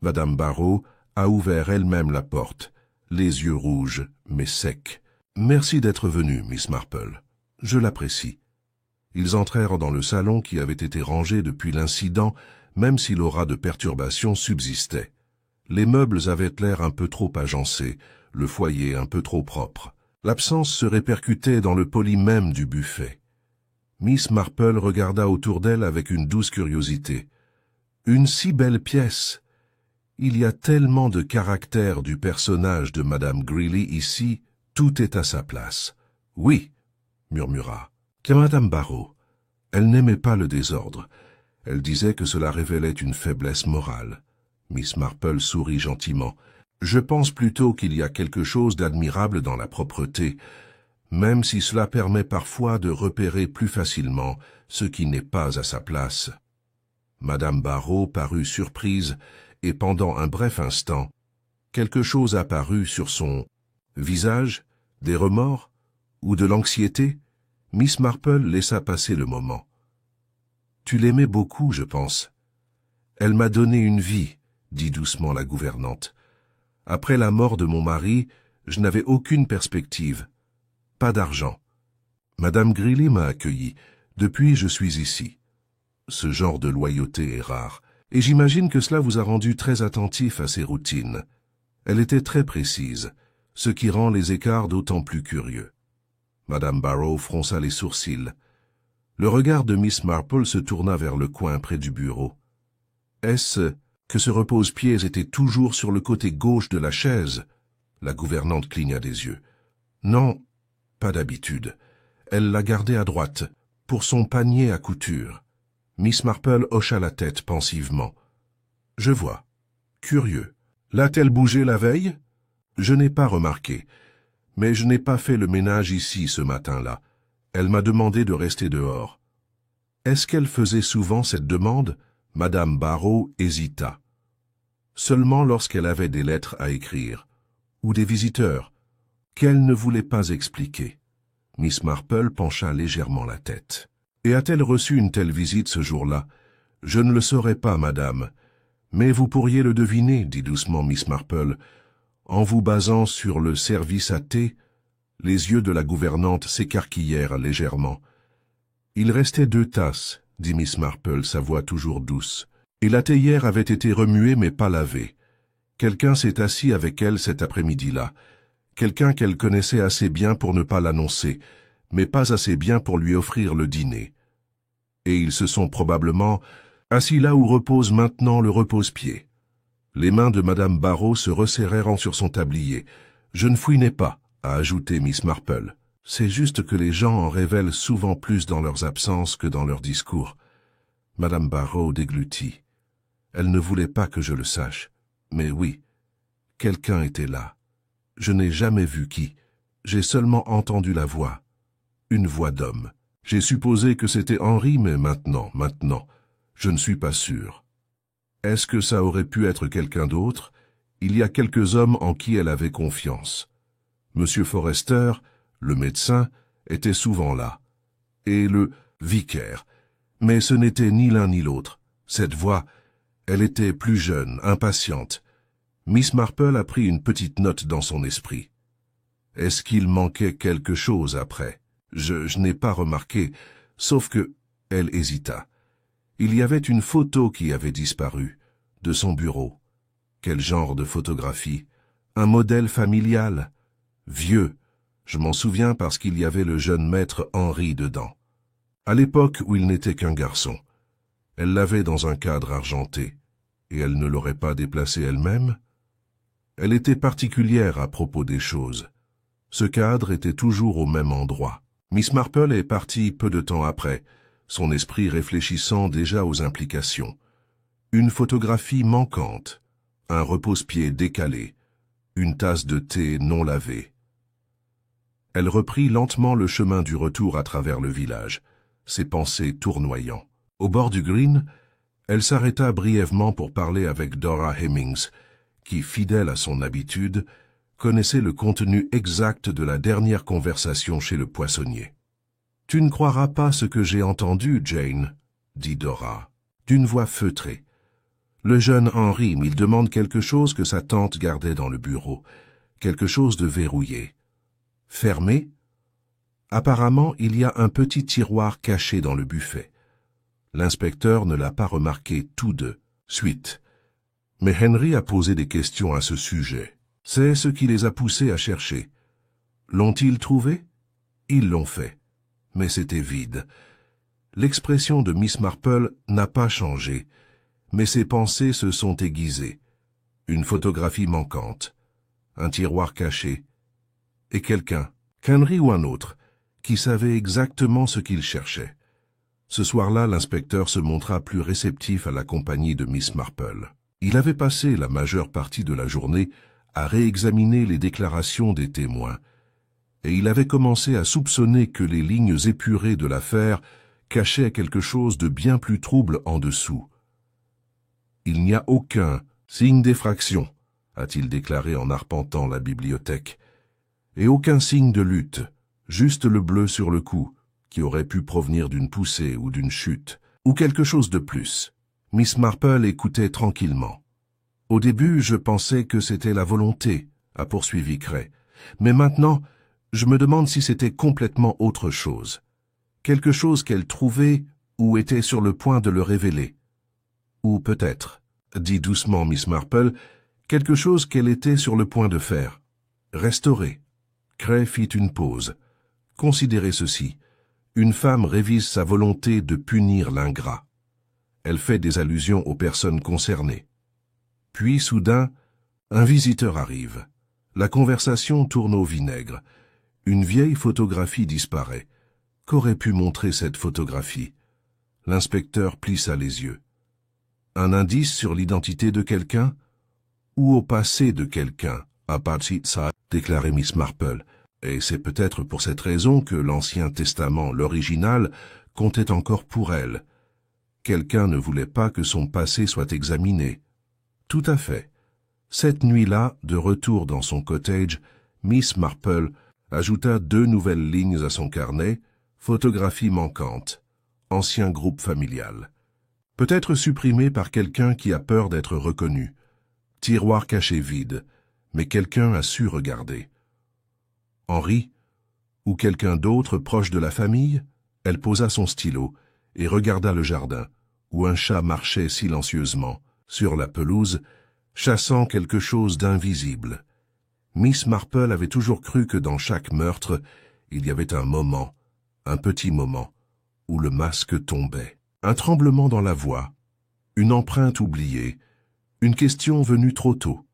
Madame Barrault a ouvert elle-même la porte, les yeux rouges, mais secs. « Merci d'être venue, Miss Marple. Je l'apprécie. » Ils entrèrent dans le salon qui avait été rangé depuis l'incident, même si l'aura de perturbation subsistait. Les meubles avaient l'air un peu trop agencés, le foyer un peu trop propre. L'absence se répercutait dans le poli même du buffet. Miss Marple regarda autour d'elle avec une douce curiosité. Une si belle pièce! Il y a tellement de caractère du personnage de Madame Greeley ici, tout est à sa place. Oui, murmura. Que Madame Barrault. Elle n'aimait pas le désordre. Elle disait que cela révélait une faiblesse morale. Miss Marple sourit gentiment. Je pense plutôt qu'il y a quelque chose d'admirable dans la propreté, même si cela permet parfois de repérer plus facilement ce qui n'est pas à sa place. Madame Barrault parut surprise, et pendant un bref instant, quelque chose apparut sur son visage, des remords ou de l'anxiété. Miss Marple laissa passer le moment. « Tu l'aimais beaucoup, je pense. »« Elle m'a donné une vie, » dit doucement la gouvernante. « Après la mort de mon mari, je n'avais aucune perspective. Pas d'argent. Madame Greeley m'a accueilli. Depuis, je suis ici. Ce genre de loyauté est rare, et j'imagine que cela vous a rendu très attentif à ses routines. Elle était très précise, ce qui rend les écarts d'autant plus curieux. » Madame Barrault fronça les sourcils. Le regard de Miss Marple se tourna vers le coin près du bureau. Est-ce que ce repose-pieds était toujours sur le côté gauche de la chaise? La gouvernante cligna des yeux. Non, pas d'habitude. Elle l'a gardé à droite, pour son panier à couture. Miss Marple hocha la tête pensivement. Je vois. Curieux. L'a-t-elle bougé la veille? Je n'ai pas remarqué. Mais je n'ai pas fait le ménage ici ce matin-là. Elle m'a demandé de rester dehors. Est-ce qu'elle faisait souvent cette demande? Madame Barrault hésita. Seulement lorsqu'elle avait des lettres à écrire, ou des visiteurs, qu'elle ne voulait pas expliquer. Miss Marple pencha légèrement la tête. Et a-t-elle reçu une telle visite ce jour-là? Je ne le saurais pas, madame, Mais vous pourriez le deviner, dit doucement Miss Marple. En vous basant sur le service à thé, les yeux de la gouvernante s'écarquillèrent légèrement. Il restait 2 tasses, dit Miss Marple, sa voix toujours douce. Et la théière avait été remuée mais pas lavée. Quelqu'un s'est assis avec elle cet après-midi-là. Quelqu'un qu'elle connaissait assez bien pour ne pas l'annoncer, mais pas assez bien pour lui offrir le dîner. Et ils se sont probablement assis là où repose maintenant le repose-pied. Les mains de Madame Barrow se resserrèrent sur son tablier. « Je ne fouinais pas », a ajouté Miss Marple. « C'est juste que les gens en révèlent souvent plus dans leurs absences que dans leurs discours. » Madame Barrow déglutit. Elle ne voulait pas que je le sache. Mais oui, quelqu'un était là. Je n'ai jamais vu qui. J'ai seulement entendu la voix. Une voix d'homme. J'ai supposé que c'était Henri, mais maintenant, je ne suis pas sûr. Est-ce que ça aurait pu être quelqu'un d'autre? Il y a quelques hommes en qui elle avait confiance. Monsieur Forrester, le médecin, était souvent là. Et le vicaire. Mais ce n'était ni l'un ni l'autre. Cette voix, elle était plus jeune, impatiente. Miss Marple a pris une petite note dans son esprit. Est-ce qu'il manquait quelque chose après? Je n'ai pas remarqué, sauf que... Elle hésita. Il y avait une photo qui avait disparu, de son bureau. Quel genre de photographie? Un modèle familial? Vieux. Je m'en souviens parce qu'il y avait le jeune maître Henri dedans. À l'époque où il n'était qu'un garçon. Elle l'avait dans un cadre argenté. Et elle ne l'aurait pas déplacé elle-même? Elle était particulière à propos des choses. Ce cadre était toujours au même endroit. Miss Marple est partie peu de temps après, son esprit réfléchissant déjà aux implications. Une photographie manquante, un repose-pied décalé, une tasse de thé non lavée. Elle reprit lentement le chemin du retour à travers le village, ses pensées tournoyant. Au bord du green, elle s'arrêta brièvement pour parler avec Dora Hemmings, qui, fidèle à son habitude, connaissait le contenu exact de la dernière conversation chez le poissonnier. « Tu ne croiras pas ce que j'ai entendu, Jane, » dit Dora, d'une voix feutrée. Le jeune Henri, il demande quelque chose que sa tante gardait dans le bureau, quelque chose de verrouillé. Fermé? Apparemment, il y a un petit tiroir caché dans le buffet. L'inspecteur ne l'a pas remarqué tout de suite. Mais Henry a posé des questions à ce sujet. C'est ce qui les a poussés à chercher. L'ont-ils trouvé? Ils l'ont fait. Mais c'était vide. L'expression de Miss Marple n'a pas changé, mais ses pensées se sont aiguisées. Une photographie manquante, un tiroir caché, et quelqu'un, qu'Henry ou un autre, qui savait exactement ce qu'il cherchait. Ce soir-là, l'inspecteur se montra plus réceptif à la compagnie de Miss Marple. Il avait passé la majeure partie de la journée à réexaminer les déclarations des témoins, et il avait commencé à soupçonner que les lignes épurées de l'affaire cachaient quelque chose de bien plus trouble en dessous. « Il n'y a aucun signe d'effraction », a-t-il déclaré en arpentant la bibliothèque, « et aucun signe de lutte, juste le bleu sur le cou, qui aurait pu provenir d'une poussée ou d'une chute, ou quelque chose de plus. » Miss Marple écoutait tranquillement. « Au début, je pensais que c'était la volonté, » a poursuivi Cray, « mais maintenant, je me demande si c'était complètement autre chose. Quelque chose qu'elle trouvait ou était sur le point de le révéler. Ou peut-être, dit doucement Miss Marple, quelque chose qu'elle était sur le point de faire. Restaurer. » Cray fit une pause. « Considérez ceci. Une femme révise sa volonté de punir l'ingrat. Elle fait des allusions aux personnes concernées. Puis, soudain, un visiteur arrive. La conversation tourne au vinaigre. Une vieille photographie disparaît. Qu'aurait pu montrer cette photographie? L'inspecteur plissa les yeux. Un indice sur l'identité de quelqu'un? Ou au passé de quelqu'un? Ça, déclarait Miss Marple. Et c'est peut-être pour cette raison que l'Ancien Testament, l'original, comptait encore pour elle. Quelqu'un ne voulait pas que son passé soit examiné. Tout à fait. Cette nuit-là, de retour dans son cottage, Miss Marple ajouta 2 nouvelles lignes à son carnet, photographie manquante, ancien groupe familial. Peut-être supprimé par quelqu'un qui a peur d'être reconnu. Tiroir caché vide, mais quelqu'un a su regarder. Henri, ou quelqu'un d'autre proche de la famille? Elle posa son stylo et regarda le jardin, où un chat marchait silencieusement, sur la pelouse, chassant quelque chose d'invisible. Miss Marple avait toujours cru que dans chaque meurtre, il y avait un moment, un petit moment, où le masque tombait. Un tremblement dans la voix, une empreinte oubliée, une question venue trop tôt.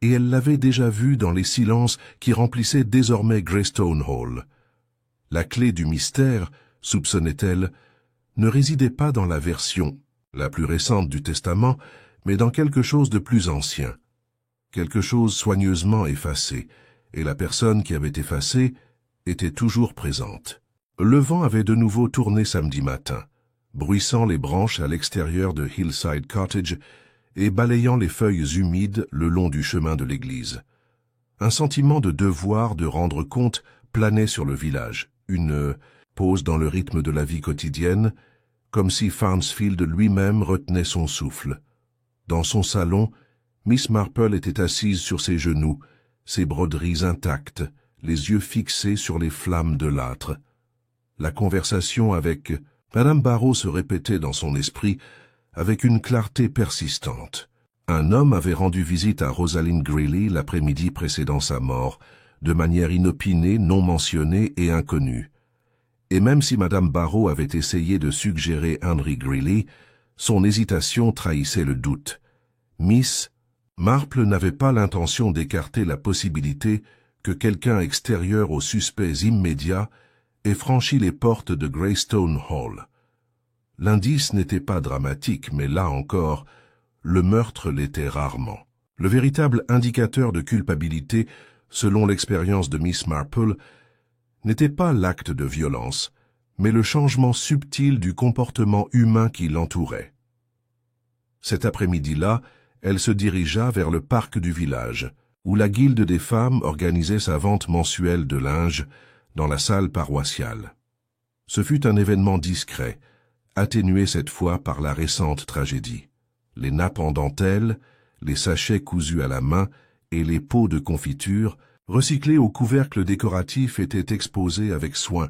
Et elle l'avait déjà vue dans les silences qui remplissaient désormais Greystone Hall. La clé du mystère, soupçonnait-elle, ne résidait pas dans la version la plus récente du testament, mais dans quelque chose de plus ancien. Quelque chose soigneusement effacé, et la personne qui avait effacé était toujours présente. Le vent avait de nouveau tourné samedi matin, bruissant les branches à l'extérieur de Hillside Cottage et balayant les feuilles humides le long du chemin de l'église. Un sentiment de devoir de rendre compte planait sur le village, une pause dans le rythme de la vie quotidienne, comme si Farnsfield lui-même retenait son souffle. Dans son salon, Miss Marple était assise sur ses genoux, ses broderies intactes, les yeux fixés sur les flammes de l'âtre. La conversation avec Madame Barrow se répétait dans son esprit avec une clarté persistante. Un homme avait rendu visite à Rosalind Greeley l'après-midi précédant sa mort, de manière inopinée, non mentionnée et inconnue. Et même si Madame Barrow avait essayé de suggérer Henry Greeley, son hésitation trahissait le doute. Miss Marple n'avait pas l'intention d'écarter la possibilité que quelqu'un extérieur aux suspects immédiats ait franchi les portes de Greystone Hall. L'indice n'était pas dramatique, mais là encore, le meurtre l'était rarement. Le véritable indicateur de culpabilité, selon l'expérience de Miss Marple, n'était pas l'acte de violence, mais le changement subtil du comportement humain qui l'entourait. Cet après-midi-là, elle se dirigea vers le parc du village, où la guilde des femmes organisait sa vente mensuelle de linge dans la salle paroissiale. Ce fut un événement discret, atténué cette fois par la récente tragédie. Les nappes en dentelle, les sachets cousus à la main et les pots de confiture, recyclés au couvercle décoratif, étaient exposés avec soin,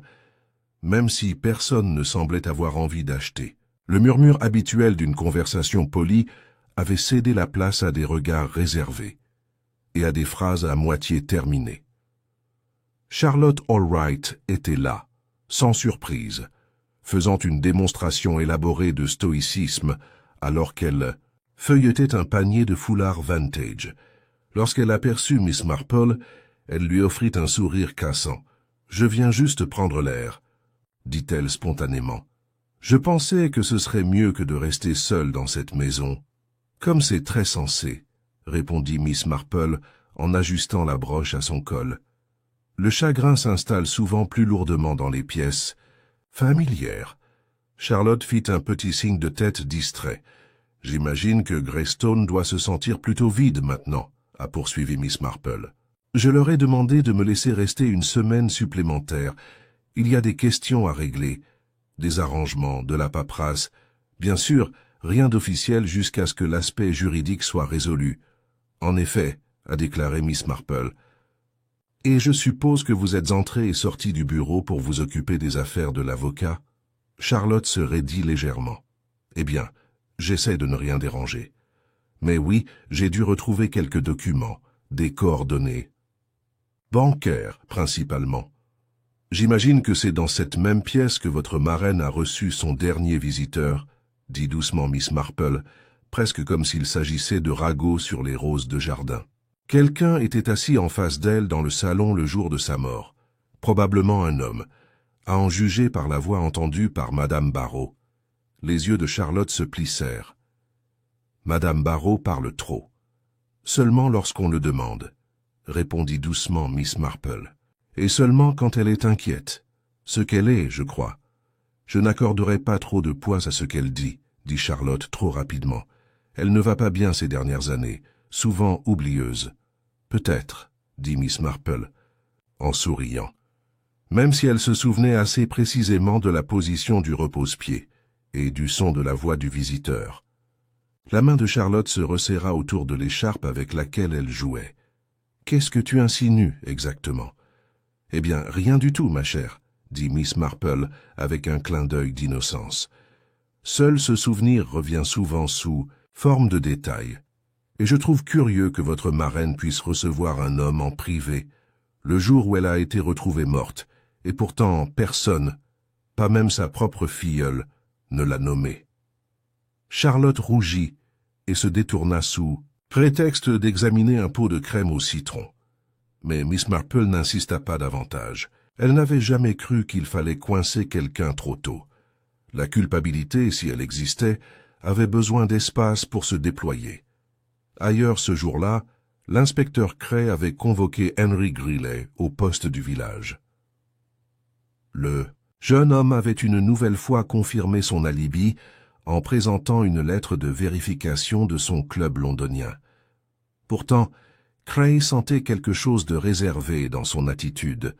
même si personne ne semblait avoir envie d'acheter. Le murmure habituel d'une conversation polie avait cédé la place à des regards réservés et à des phrases à moitié terminées. Charlotte Allwright était là, sans surprise, faisant une démonstration élaborée de stoïcisme alors qu'elle feuilletait un panier de foulards vintage. Lorsqu'elle aperçut Miss Marple, elle lui offrit un sourire cassant. « Je viens juste prendre l'air », dit-elle spontanément. « Je pensais que ce serait mieux que de rester seule dans cette maison. »« Comme c'est très sensé, » répondit Miss Marple en ajustant la broche à son col. « Le chagrin s'installe souvent plus lourdement dans les pièces familières. » Charlotte fit un petit signe de tête distrait. « J'imagine que Greystone doit se sentir plutôt vide maintenant, » a poursuivi Miss Marple. « Je leur ai demandé de me laisser rester une semaine supplémentaire. Il y a des questions à régler, des arrangements, de la paperasse. Bien sûr, rien d'officiel jusqu'à ce que l'aspect juridique soit résolu. En effet, » a déclaré Miss Marple. « Et je suppose que vous êtes entrée et sortie du bureau pour vous occuper des affaires de l'avocat ?» Charlotte se raidit légèrement. « Eh bien, j'essaie de ne rien déranger. Mais oui, j'ai dû retrouver quelques documents, des coordonnées. Bancaires, principalement. J'imagine que c'est dans cette même pièce que votre marraine a reçu son dernier visiteur, dit doucement Miss Marple, presque comme s'il s'agissait de ragots sur les roses de jardin. Quelqu'un était assis en face d'elle dans le salon le jour de sa mort, probablement un homme, à en juger par la voix entendue par Madame Barrow. Les yeux de Charlotte se plissèrent. Madame Barrow parle trop. Seulement lorsqu'on le demande, répondit doucement Miss Marple. Et seulement quand elle est inquiète. Ce qu'elle est, je crois. Je n'accorderai pas trop de poids à ce qu'elle dit Charlotte trop rapidement. Elle ne va pas bien ces dernières années, souvent oublieuse. Peut-être, dit Miss Marple, en souriant. Même si elle se souvenait assez précisément de la position du repose-pied. et du son de la voix du visiteur. La main de Charlotte se resserra autour de l'écharpe avec laquelle elle jouait. « Qu'est-ce que tu insinues exactement ?»« Eh bien, rien du tout, ma chère, » dit Miss Marple avec un clin d'œil d'innocence. « Seul ce souvenir revient souvent sous forme de détail. Et je trouve curieux que votre marraine puisse recevoir un homme en privé, le jour où elle a été retrouvée morte, et pourtant personne, pas même sa propre filleule, ne l'a nommée. » Charlotte rougit et se détourna sous prétexte d'examiner un pot de crème au citron. Mais Miss Marple n'insista pas davantage. Elle n'avait jamais cru qu'il fallait coincer quelqu'un trop tôt. La culpabilité, si elle existait, avait besoin d'espace pour se déployer. Ailleurs ce jour-là, l'inspecteur Cray avait convoqué Henry Greeley au poste du village. Le jeune homme avait une nouvelle fois confirmé son alibi en présentant une lettre de vérification de son club londonien. Pourtant, Cray sentait quelque chose de réservé dans son attitude,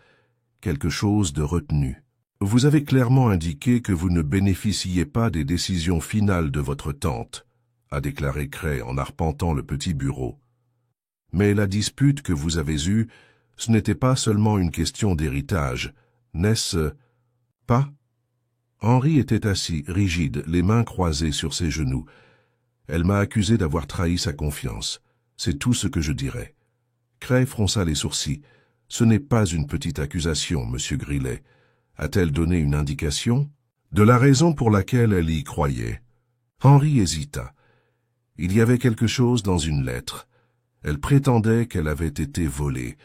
quelque chose de retenu. « Vous avez clairement indiqué que vous ne bénéficiez pas des décisions finales de votre tante », a déclaré Cray en arpentant le petit bureau. « Mais la dispute que vous avez eue, ce n'était pas seulement une question d'héritage, n'est-ce pas ?» Henry était assis, rigide, les mains croisées sur ses genoux. Elle m'a accusé d'avoir trahi sa confiance. C'est tout ce que je dirais. Cray fronça les sourcils. Ce n'est pas une petite accusation, monsieur Greeley. A-t-elle donné une indication de la raison pour laquelle elle y croyait? Henry hésita. Il y avait quelque chose dans une lettre. Elle prétendait qu'elle avait été volée.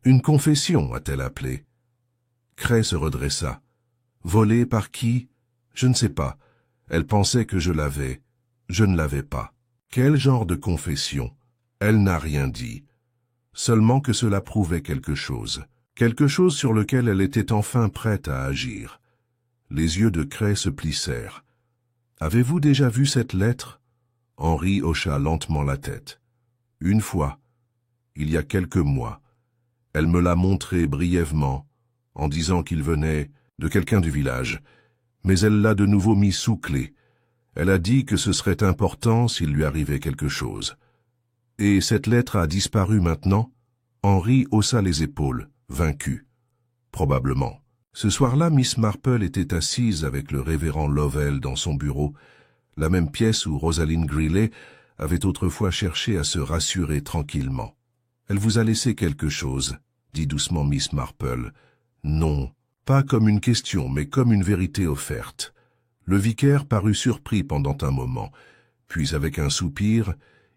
Une confession, a-t-elle appelé. Cray se redressa. Volée par qui? Je ne sais pas. Elle pensait que je l'avais. Je ne l'avais pas. Quel genre de confession? Elle n'a rien dit. Seulement que cela prouvait quelque chose. Quelque chose sur lequel elle était enfin prête à agir. Les yeux de Cray se plissèrent. « Avez-vous déjà vu cette lettre ?» Henry hocha lentement la tête. « Une fois, il y a quelques mois. Elle me l'a montrée brièvement, en disant qu'il venait de quelqu'un du village. Mais elle l'a de nouveau mis sous clé. Elle a dit que ce serait important s'il lui arrivait quelque chose. Et cette lettre a disparu maintenant ?» Henry haussa les épaules, vaincu. Probablement. Ce soir-là, Miss Marple était assise avec le révérend Lovell dans son bureau, la même pièce où Rosaline Greeley avait autrefois cherché à se rassurer tranquillement. « Elle vous a laissé quelque chose » dit doucement Miss Marple. « Non, pas comme une question, mais comme une vérité offerte. » Le vicaire parut surpris pendant un moment, puis avec un soupir,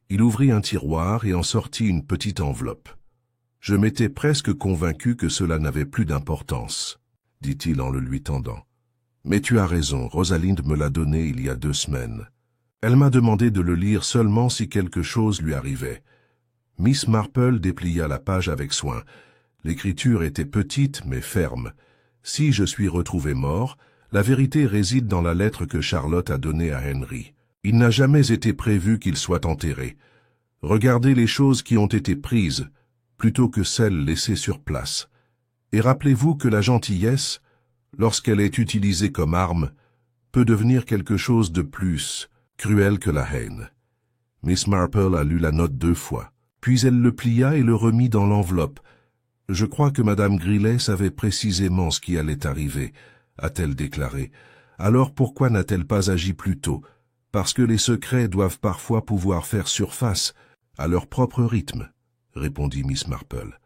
il ouvrit un tiroir et en sortit une petite enveloppe. « Je m'étais presque convaincu que cela n'avait plus d'importance, » dit-il en le lui tendant. « Mais tu as raison, Rosalind me l'a donné il y a 2 semaines. Elle m'a demandé de le lire seulement si quelque chose lui arrivait. » Miss Marple déplia la page avec soin. L'écriture était petite mais ferme. « Si je suis retrouvé mort, la vérité réside dans la lettre que Charlotte a donnée à Henry. Il n'a jamais été prévu qu'il soit enterré. Regardez les choses qui ont été prises, plutôt que celles laissées sur place. Et rappelez-vous que la gentillesse, lorsqu'elle est utilisée comme arme, peut devenir quelque chose de plus cruel que la haine. » Miss Marple a lu la note 2 fois, puis elle le plia et le remit dans l'enveloppe. « Je crois que Madame Greeley savait précisément ce qui allait arriver, » a-t-elle déclaré. « Alors pourquoi n'a-t-elle pas agi plus tôt? Parce que les secrets doivent parfois pouvoir faire surface à leur propre rythme, » répondit Miss Marple.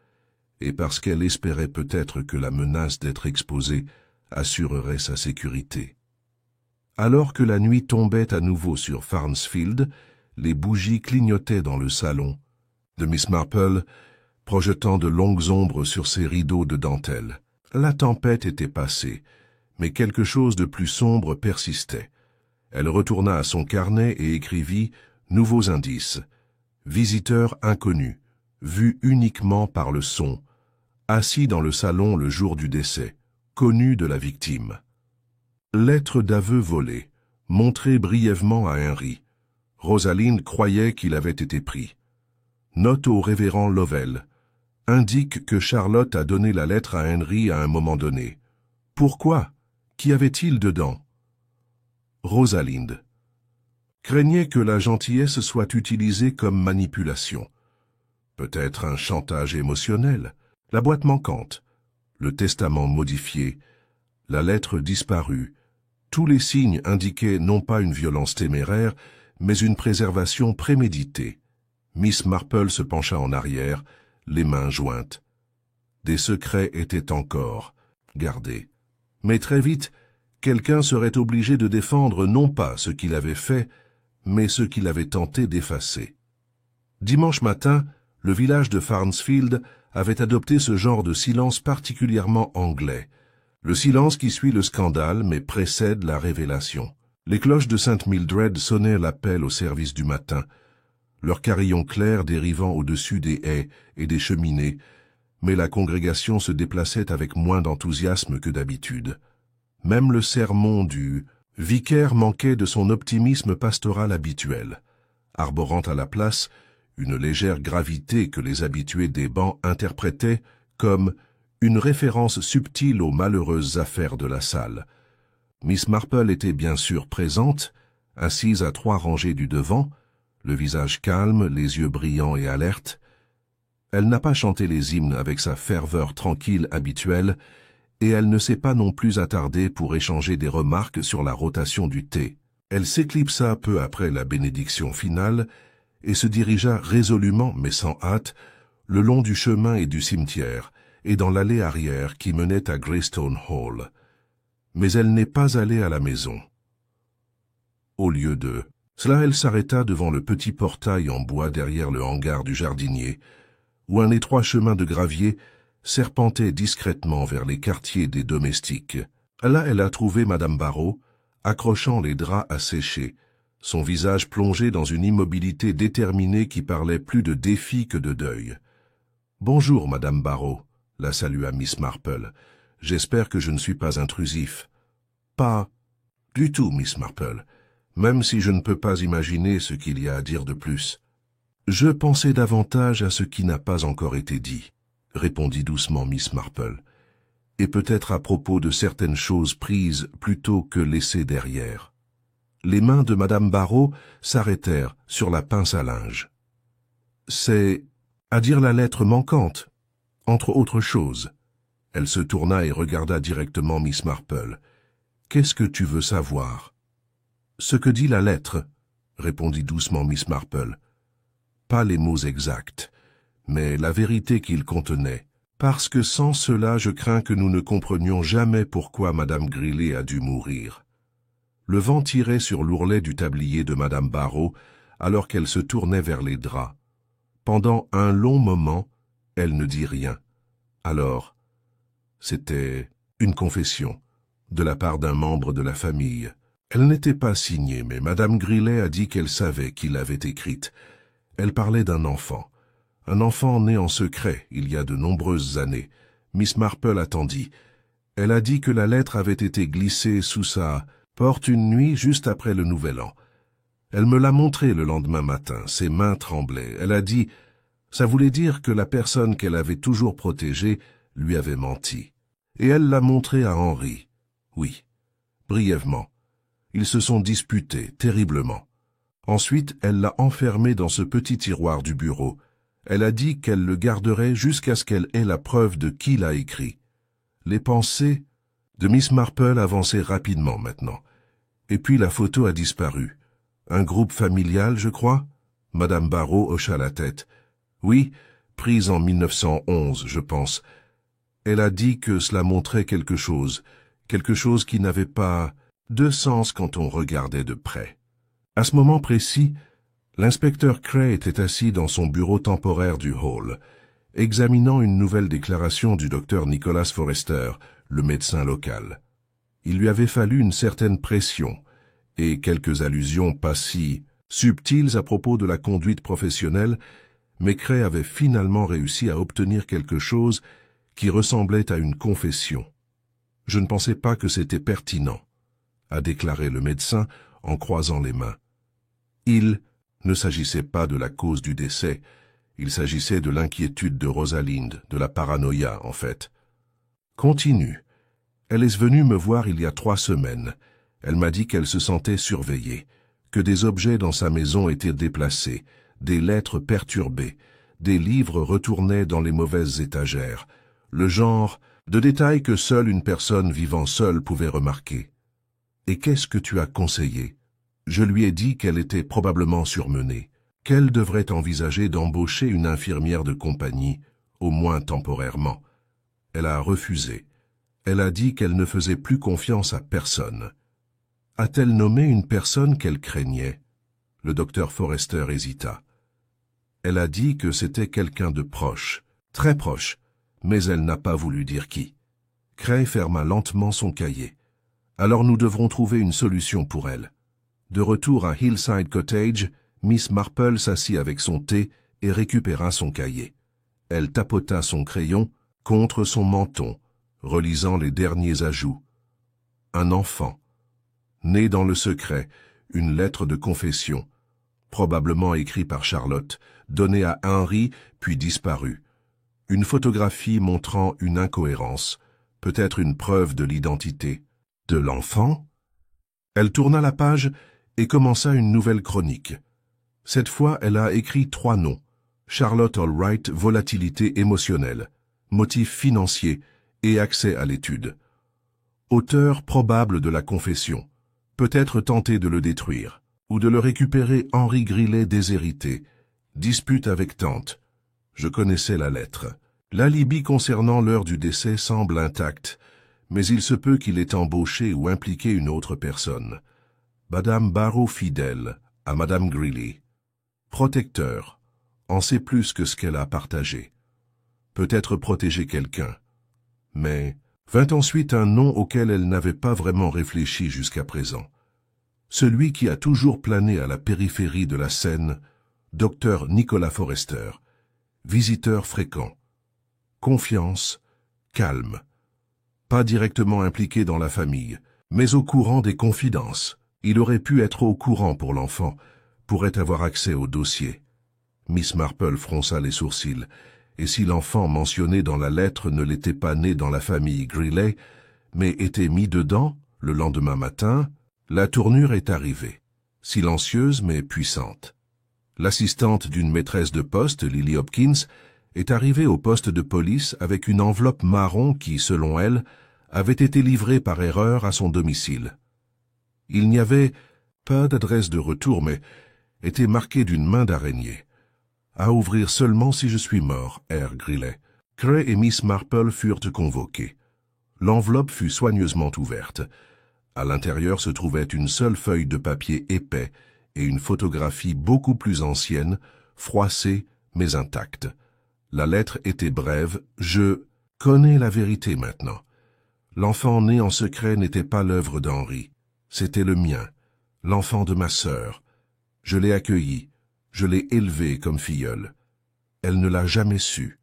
Et parce qu'elle espérait peut-être que la menace d'être exposée assurerait sa sécurité. Alors que la nuit tombait à nouveau sur Farnsfield, les bougies clignotaient dans le salon de Miss Marple, projetant de longues ombres sur ses rideaux de dentelle. La tempête était passée, mais quelque chose de plus sombre persistait. Elle retourna à son carnet et écrivit « Nouveaux indices. Visiteur inconnu, vu uniquement par le son, assis dans le salon le jour du décès, connu de la victime. Lettre d'aveu volée, montrée brièvement à Henry. Rosaline croyait qu'il avait été pris. Note au révérend Lovell. Indique que Charlotte a donné la lettre à Henry à un moment donné. Pourquoi? Qu'y avait-il dedans? Rosalind craignait que la gentillesse soit utilisée comme manipulation. Peut-être un chantage émotionnel, la boîte manquante, le testament modifié, la lettre disparue. Tous les signes indiquaient non pas une violence téméraire, mais une préservation préméditée. Miss Marple se pencha en arrière, les mains jointes. Des secrets étaient encore gardés. Mais très vite, quelqu'un serait obligé de défendre non pas ce qu'il avait fait, mais ce qu'il avait tenté d'effacer. Dimanche matin, le village de Farnsfield avait adopté ce genre de silence particulièrement anglais. Le silence qui suit le scandale mais précède la révélation. Les cloches de Saint Mildred sonnaient l'appel au service du matin, leurs carillons clairs dérivant au-dessus des haies et des cheminées, mais la congrégation se déplaçait avec moins d'enthousiasme que d'habitude. Même le sermon du vicaire manquait de son optimisme pastoral habituel, arborant à la place une légère gravité que les habitués des bancs interprétaient comme une référence subtile aux malheureuses affaires de la salle. Miss Marple était bien sûr présente, assise à 3 rangées du devant, le visage calme, les yeux brillants et alertes. Elle n'a pas chanté les hymnes avec sa ferveur tranquille habituelle, et elle ne s'est pas non plus attardée pour échanger des remarques sur la rotation du thé. Elle s'éclipsa peu après la bénédiction finale et se dirigea résolument, mais sans hâte, le long du chemin et du cimetière, et dans l'allée arrière qui menait à Greystone Hall. Mais elle n'est pas allée à la maison. Au lieu de cela, elle s'arrêta devant le petit portail en bois derrière le hangar du jardinier, où un étroit chemin de gravier serpentait discrètement vers les quartiers des domestiques. Là, elle a trouvé Madame Barrow, accrochant les draps à sécher, son visage plongé dans une immobilité déterminée qui parlait plus de défi que de deuil. « Bonjour, Madame Barrow », la salua Miss Marple. « J'espère que je ne suis pas intrusif. »« Pas du tout, Miss Marple, même si je ne peux pas imaginer ce qu'il y a à dire de plus. »« Je pensais davantage à ce qui n'a pas encore été dit, » répondit doucement Miss Marple, « et peut-être à propos de certaines choses prises plutôt que laissées derrière. » Les mains de Madame Barrow s'arrêtèrent sur la pince à linge. « C'est à dire la lettre manquante, entre autres choses. » Elle se tourna et regarda directement Miss Marple. « Qu'est-ce que tu veux savoir ?»« Ce que dit la lettre, » répondit doucement Miss Marple. « Pas les mots exacts, mais la vérité qu'il contenait, parce que sans cela je crains que nous ne comprenions jamais pourquoi Madame Grillet a dû mourir. » Le vent tirait sur l'ourlet du tablier de Madame Barrow alors qu'elle se tournait vers les draps. Pendant un long moment, elle ne dit rien. Alors, c'était une confession, de la part d'un membre de la famille. Elle n'était pas signée, mais Madame Grillet a dit qu'elle savait qui l'avait écrite. Elle parlait d'un enfant né en secret il y a de nombreuses années. Miss Marple attendit. Elle a dit que la lettre avait été glissée sous sa porte une nuit juste après le Nouvel An. Elle me l'a montré le lendemain matin, ses mains tremblaient. Elle a dit, ça voulait dire que la personne qu'elle avait toujours protégée lui avait menti. Et elle l'a montré à Henri. Oui, brièvement. Ils se sont disputés, terriblement. Ensuite, elle l'a enfermé dans ce petit tiroir du bureau. Elle a dit qu'elle le garderait jusqu'à ce qu'elle ait la preuve de qui l'a écrit. Les pensées de Miss Marple avançaient rapidement maintenant. Et puis la photo a disparu. Un groupe familial, je crois? Madame Barrow hocha la tête. Oui, prise en 1911, je pense. Elle a dit que cela montrait quelque chose qui n'avait pas de sens quand on regardait de près. À ce moment précis, l'inspecteur Cray était assis dans son bureau temporaire du hall, examinant une nouvelle déclaration du docteur Nicholas Forrester, le médecin local. Il lui avait fallu une certaine pression et quelques allusions pas si subtiles à propos de la conduite professionnelle, mais Cray avait finalement réussi à obtenir quelque chose qui ressemblait à une confession. « Je ne pensais pas que c'était pertinent », a déclaré le médecin en croisant les mains. Il ne s'agissait pas de la cause du décès, il s'agissait de l'inquiétude de Rosalind, de la paranoïa en fait. « Continue. Elle est venue me voir il y a 3 semaines. Elle m'a dit qu'elle se sentait surveillée, que des objets dans sa maison étaient déplacés, des lettres perturbées, des livres retournaient dans les mauvaises étagères, le genre de détails que seule une personne vivant seule pouvait remarquer. Et qu'est-ce que tu as conseillé? Je lui ai dit qu'elle était probablement surmenée, qu'elle devrait envisager d'embaucher une infirmière de compagnie, au moins temporairement. Elle a refusé. Elle a dit qu'elle ne faisait plus confiance à personne. A-t-elle nommé une personne qu'elle craignait? Le docteur Forrester hésita. Elle a dit que c'était quelqu'un de proche, très proche, mais elle n'a pas voulu dire qui. Cray ferma lentement son cahier. Alors nous devrons trouver une solution pour elle. De retour à Hillside Cottage, Miss Marple s'assit avec son thé et récupéra son cahier. Elle tapota son crayon contre son menton, relisant les derniers ajouts. Un enfant. Né dans le secret, une lettre de confession, probablement écrite par Charlotte, donnée à Henry, puis disparue. Une photographie montrant une incohérence, peut-être une preuve de l'identité de l'enfant. Elle tourna la page et commença une nouvelle chronique. Cette fois, elle a écrit 3 noms. Charlotte Allwright, volatilité émotionnelle, motif financier et accès à l'étude. Auteur probable de la confession. Peut-être tenté de le détruire, ou de le récupérer Henry Grillet déshérité. Dispute avec tante. Je connaissais la lettre. L'alibi concernant l'heure du décès semble intact, mais il se peut qu'il ait embauché ou impliqué une autre personne. Madame Barrow fidèle à Madame Greeley. Protecteur, en sait plus que ce qu'elle a partagé. Peut-être protéger quelqu'un. Mais vint ensuite un nom auquel elle n'avait pas vraiment réfléchi jusqu'à présent. Celui qui a toujours plané à la périphérie de la scène, Dr Nicolas Forrester, visiteur fréquent. Confiance, calme. Pas directement impliqué dans la famille, mais au courant des confidences. Il aurait pu être au courant pour l'enfant, pourrait avoir accès au dossier. Miss Marple fronça les sourcils, et si l'enfant mentionné dans la lettre ne l'était pas né dans la famille Greeley, mais était mis dedans, le lendemain matin, la tournure est arrivée, silencieuse mais puissante. L'assistante d'une maîtresse de poste, Lily Hopkins, est arrivée au poste de police avec une enveloppe marron qui, selon elle, avait été livrée par erreur à son domicile. Il n'y avait pas d'adresse de retour, mais était marqué d'une main d'araignée. À ouvrir seulement si je suis mort, R. Greeley. Cray et Miss Marple furent convoqués. L'enveloppe fut soigneusement ouverte. À l'intérieur se trouvait une seule feuille de papier épais et une photographie beaucoup plus ancienne, froissée mais intacte. La lettre était brève. Je connais la vérité maintenant. L'enfant né en secret n'était pas l'œuvre d'Henry. C'était le mien, l'enfant de ma sœur. Je l'ai accueilli, je l'ai élevé comme filleule. Elle ne l'a jamais su.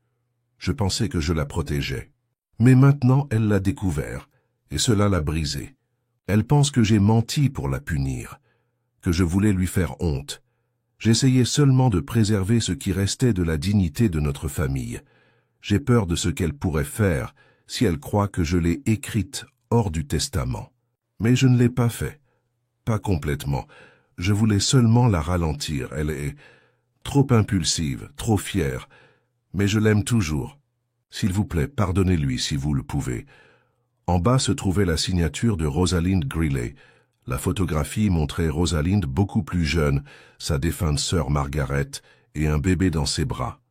Je pensais que je la protégeais. Mais maintenant elle l'a découvert, et cela l'a brisé. Elle pense que j'ai menti pour la punir, que je voulais lui faire honte. J'essayais seulement de préserver ce qui restait de la dignité de notre famille. J'ai peur de ce qu'elle pourrait faire si elle croit que je l'ai écrite hors du testament. Mais je ne l'ai pas fait. Pas complètement. Je voulais seulement la ralentir. Elle est trop impulsive, trop fière. Mais je l'aime toujours. S'il vous plaît, pardonnez-lui si vous le pouvez. En bas se trouvait la signature de Rosalind Greeley. La photographie montrait Rosalind beaucoup plus jeune, sa défunte sœur Margaret, et un bébé dans ses bras.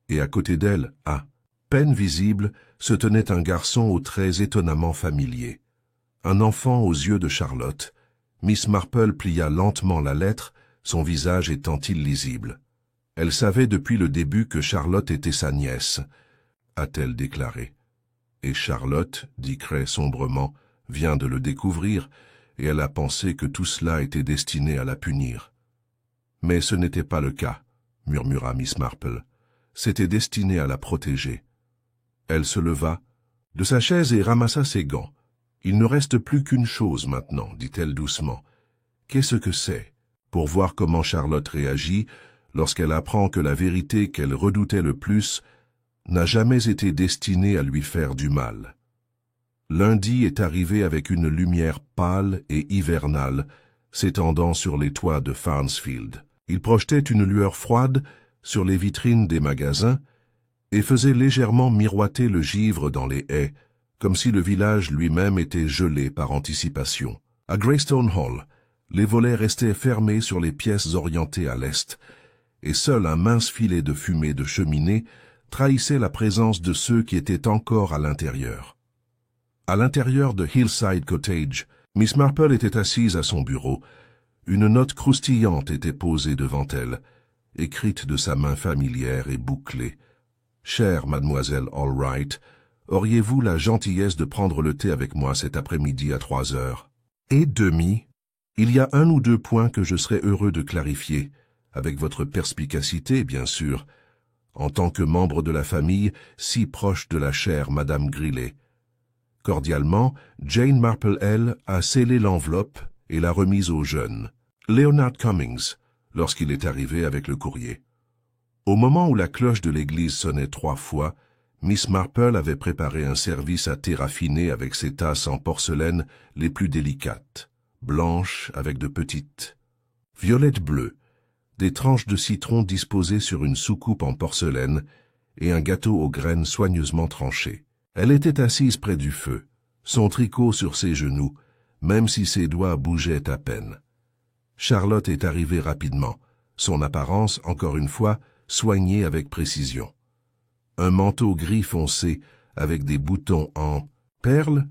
Et à côté d'elle, à peine visible, se tenait un garçon aux traits étonnamment familiers. Un enfant aux yeux de Charlotte. Miss Marple plia lentement la lettre, son visage étant illisible. Elle savait depuis le début que Charlotte était sa nièce, a-t-elle déclaré. Et Charlotte, dit Cray sombrement, vient de le découvrir, et elle a pensé que tout cela était destiné à la punir. Mais ce n'était pas le cas, murmura Miss Marple. C'était destiné à la protéger. Elle se leva de sa chaise et ramassa ses gants. Il ne reste plus qu'une chose maintenant, dit-elle doucement. Qu'est-ce que c'est? Pour voir comment Charlotte réagit lorsqu'elle apprend que la vérité qu'elle redoutait le plus n'a jamais été destinée à lui faire du mal. Lundi est arrivé avec une lumière pâle et hivernale s'étendant sur les toits de Farnsfield. Il projetait une lueur froide sur les vitrines des magasins et faisait légèrement miroiter le givre dans les haies, comme si le village lui-même était gelé par anticipation. À Greystone Hall, les volets restaient fermés sur les pièces orientées à l'est, et seul un mince filet de fumée de cheminée trahissait la présence de ceux qui étaient encore à l'intérieur. À l'intérieur de Hillside Cottage, Miss Marple était assise à son bureau. Une note croustillante était posée devant elle, écrite de sa main familière et bouclée. « Chère mademoiselle Allwright, auriez-vous la gentillesse de prendre le thé avec moi cet après-midi à 3h30? Il y a 1 ou 2 points que je serais heureux de clarifier, avec votre perspicacité, bien sûr, en tant que membre de la famille si proche de la chère Madame Grillet. Cordialement, Jane Marple, elle, a scellé l'enveloppe et l'a remise au jeune, Leonard Cummings, lorsqu'il est arrivé avec le courrier. Au moment où la cloche de l'église sonnait 3 fois, Miss Marple avait préparé un service à thé raffiné avec ses tasses en porcelaine les plus délicates, blanches avec de petites violettes bleues, des tranches de citron disposées sur une soucoupe en porcelaine et un gâteau aux graines soigneusement tranché. Elle était assise près du feu, son tricot sur ses genoux, même si ses doigts bougeaient à peine. Charlotte est arrivée rapidement, son apparence, encore une fois, soignée avec précision. Un manteau gris foncé avec des boutons en perles,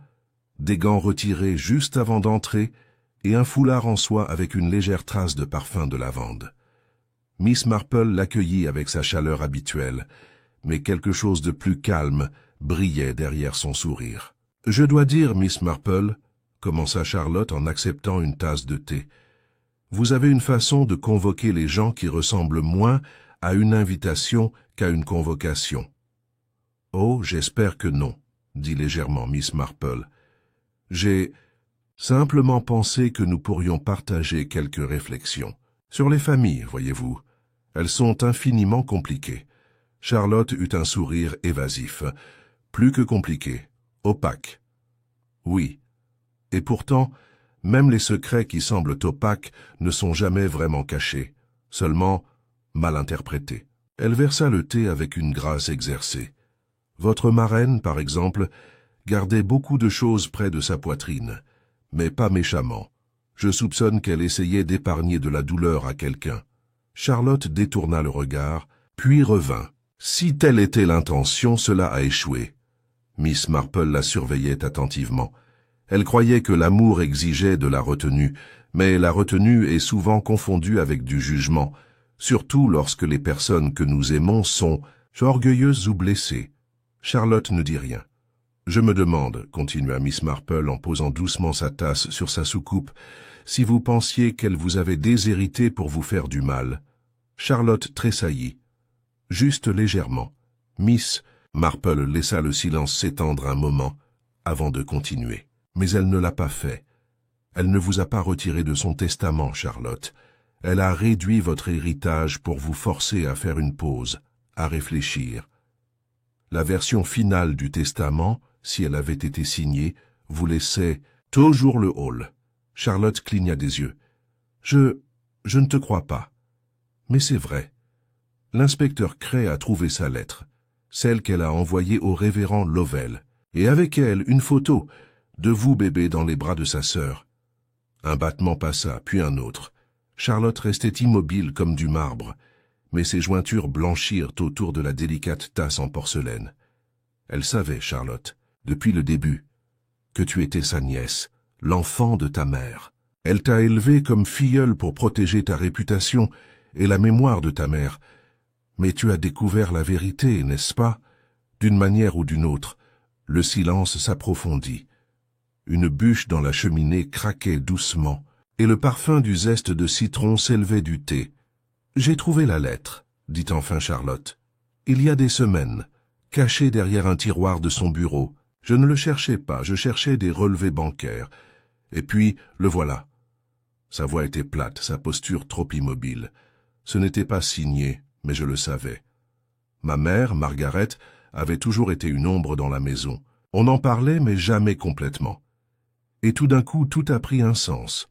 des gants retirés juste avant d'entrer et un foulard en soie avec une légère trace de parfum de lavande. Miss Marple l'accueillit avec sa chaleur habituelle, mais quelque chose de plus calme brillait derrière son sourire. « Je dois dire, Miss Marple, » commença Charlotte en acceptant une tasse de thé, « vous avez une façon de convoquer les gens qui ressemble moins à une invitation qu'à une convocation. »« Oh, j'espère que non, » dit légèrement Miss Marple. « J'ai simplement pensé que nous pourrions partager quelques réflexions. Sur les familles, voyez-vous. Elles sont infiniment compliquées. » Charlotte eut un sourire évasif. Plus que compliqué, opaque. Oui. Et pourtant, même les secrets qui semblent opaques ne sont jamais vraiment cachés, seulement mal interprétés. Elle versa le thé avec une grâce exercée. Votre marraine, par exemple, gardait beaucoup de choses près de sa poitrine, mais pas méchamment. Je soupçonne qu'elle essayait d'épargner de la douleur à quelqu'un. Charlotte détourna le regard, puis revint. Si telle était l'intention, cela a échoué. Miss Marple la surveillait attentivement. Elle croyait que l'amour exigeait de la retenue, mais la retenue est souvent confondue avec du jugement, surtout lorsque les personnes que nous aimons sont orgueilleuses ou blessées. Charlotte ne dit rien. « Je me demande, » continua Miss Marple en posant doucement sa tasse sur sa soucoupe, « si vous pensiez qu'elle vous avait déshérité pour vous faire du mal. » Charlotte tressaillit. Juste légèrement. Miss Marple laissa le silence s'étendre un moment avant de continuer. Mais elle ne l'a pas fait. Elle ne vous a pas retiré de son testament, Charlotte. Elle a réduit votre héritage pour vous forcer à faire une pause, à réfléchir. La version finale du testament, si elle avait été signée, vous laissait toujours le hall. Charlotte cligna des yeux. Je ne te crois pas. Mais c'est vrai. L'inspecteur Cray a trouvé sa lettre, celle qu'elle a envoyée au révérend Lovell, et avec elle une photo de vous bébé dans les bras de sa sœur. Un battement passa, puis un autre. Charlotte restait immobile comme du marbre, mais ses jointures blanchirent autour de la délicate tasse en porcelaine. Elle savait, Charlotte, depuis le début, que tu étais sa nièce, l'enfant de ta mère. Elle t'a élevée comme filleule pour protéger ta réputation et la mémoire de ta mère. Mais tu as découvert la vérité, n'est-ce pas? D'une manière ou d'une autre, le silence s'approfondit. Une bûche dans la cheminée craquait doucement, et le parfum du zeste de citron s'élevait du thé. « J'ai trouvé la lettre, » dit enfin Charlotte. « Il y a des semaines, caché derrière un tiroir de son bureau. Je ne le cherchais pas, je cherchais des relevés bancaires. Et puis, le voilà. » Sa voix était plate, sa posture trop immobile. Ce n'était pas signé, mais je le savais. Ma mère, Margaret, avait toujours été une ombre dans la maison, On en parlait, mais jamais complètement. Et tout d'un coup, tout a pris un sens.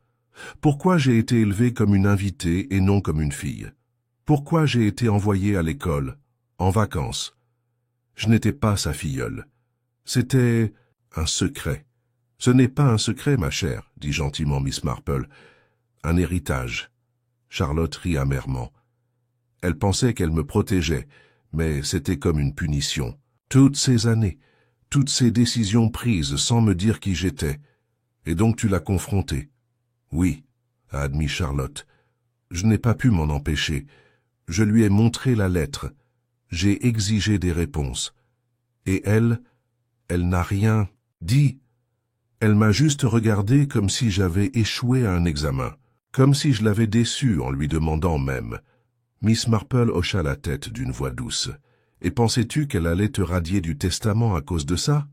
Pourquoi j'ai été élevé comme une invitée et non comme une fille? Pourquoi j'ai été envoyé à l'école, en vacances? Je n'étais pas sa filleule. C'était un secret. Ce n'est pas un secret, ma chère, dit gentiment Miss Marple. Un héritage. Charlotte rit amèrement. Elle pensait qu'elle me protégeait, mais c'était comme une punition. Toutes ces années, toutes ces décisions prises sans me dire qui j'étais. Et donc tu l'as confrontée. Oui, a admis Charlotte. Je n'ai pas pu m'en empêcher. Je lui ai montré la lettre. J'ai exigé des réponses. Et elle n'a rien dit. Elle m'a juste regardé comme si j'avais échoué à un examen, comme si je l'avais déçue en lui demandant même. Miss Marple hocha la tête d'une voix douce. Et pensais-tu qu'elle allait te radier du testament à cause de ça?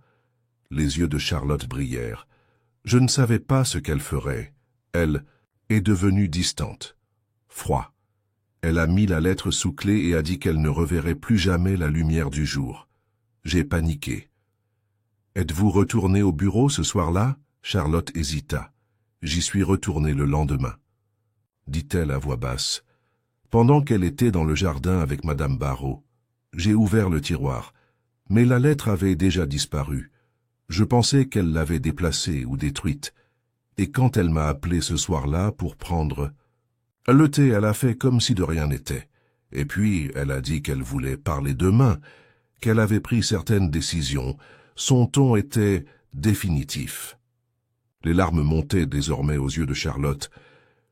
Les yeux de Charlotte brillèrent. Je ne savais pas ce qu'elle ferait. Elle est devenue distante. Froid. Elle a mis la lettre sous clé et a dit qu'elle ne reverrait plus jamais la lumière du jour. J'ai paniqué. Êtes-vous retourné au bureau ce soir-là? Charlotte hésita. J'y suis retourné le lendemain, dit-elle à voix basse. Pendant qu'elle était dans le jardin avec Madame Barrow, j'ai ouvert le tiroir, mais la lettre avait déjà disparu. Je pensais qu'elle l'avait déplacée ou détruite, et quand elle m'a appelé ce soir-là pour prendre le thé, elle a fait comme si de rien n'était. Et puis, elle a dit qu'elle voulait parler demain, qu'elle avait pris certaines décisions. Son ton était définitif. Les larmes montaient désormais aux yeux de Charlotte.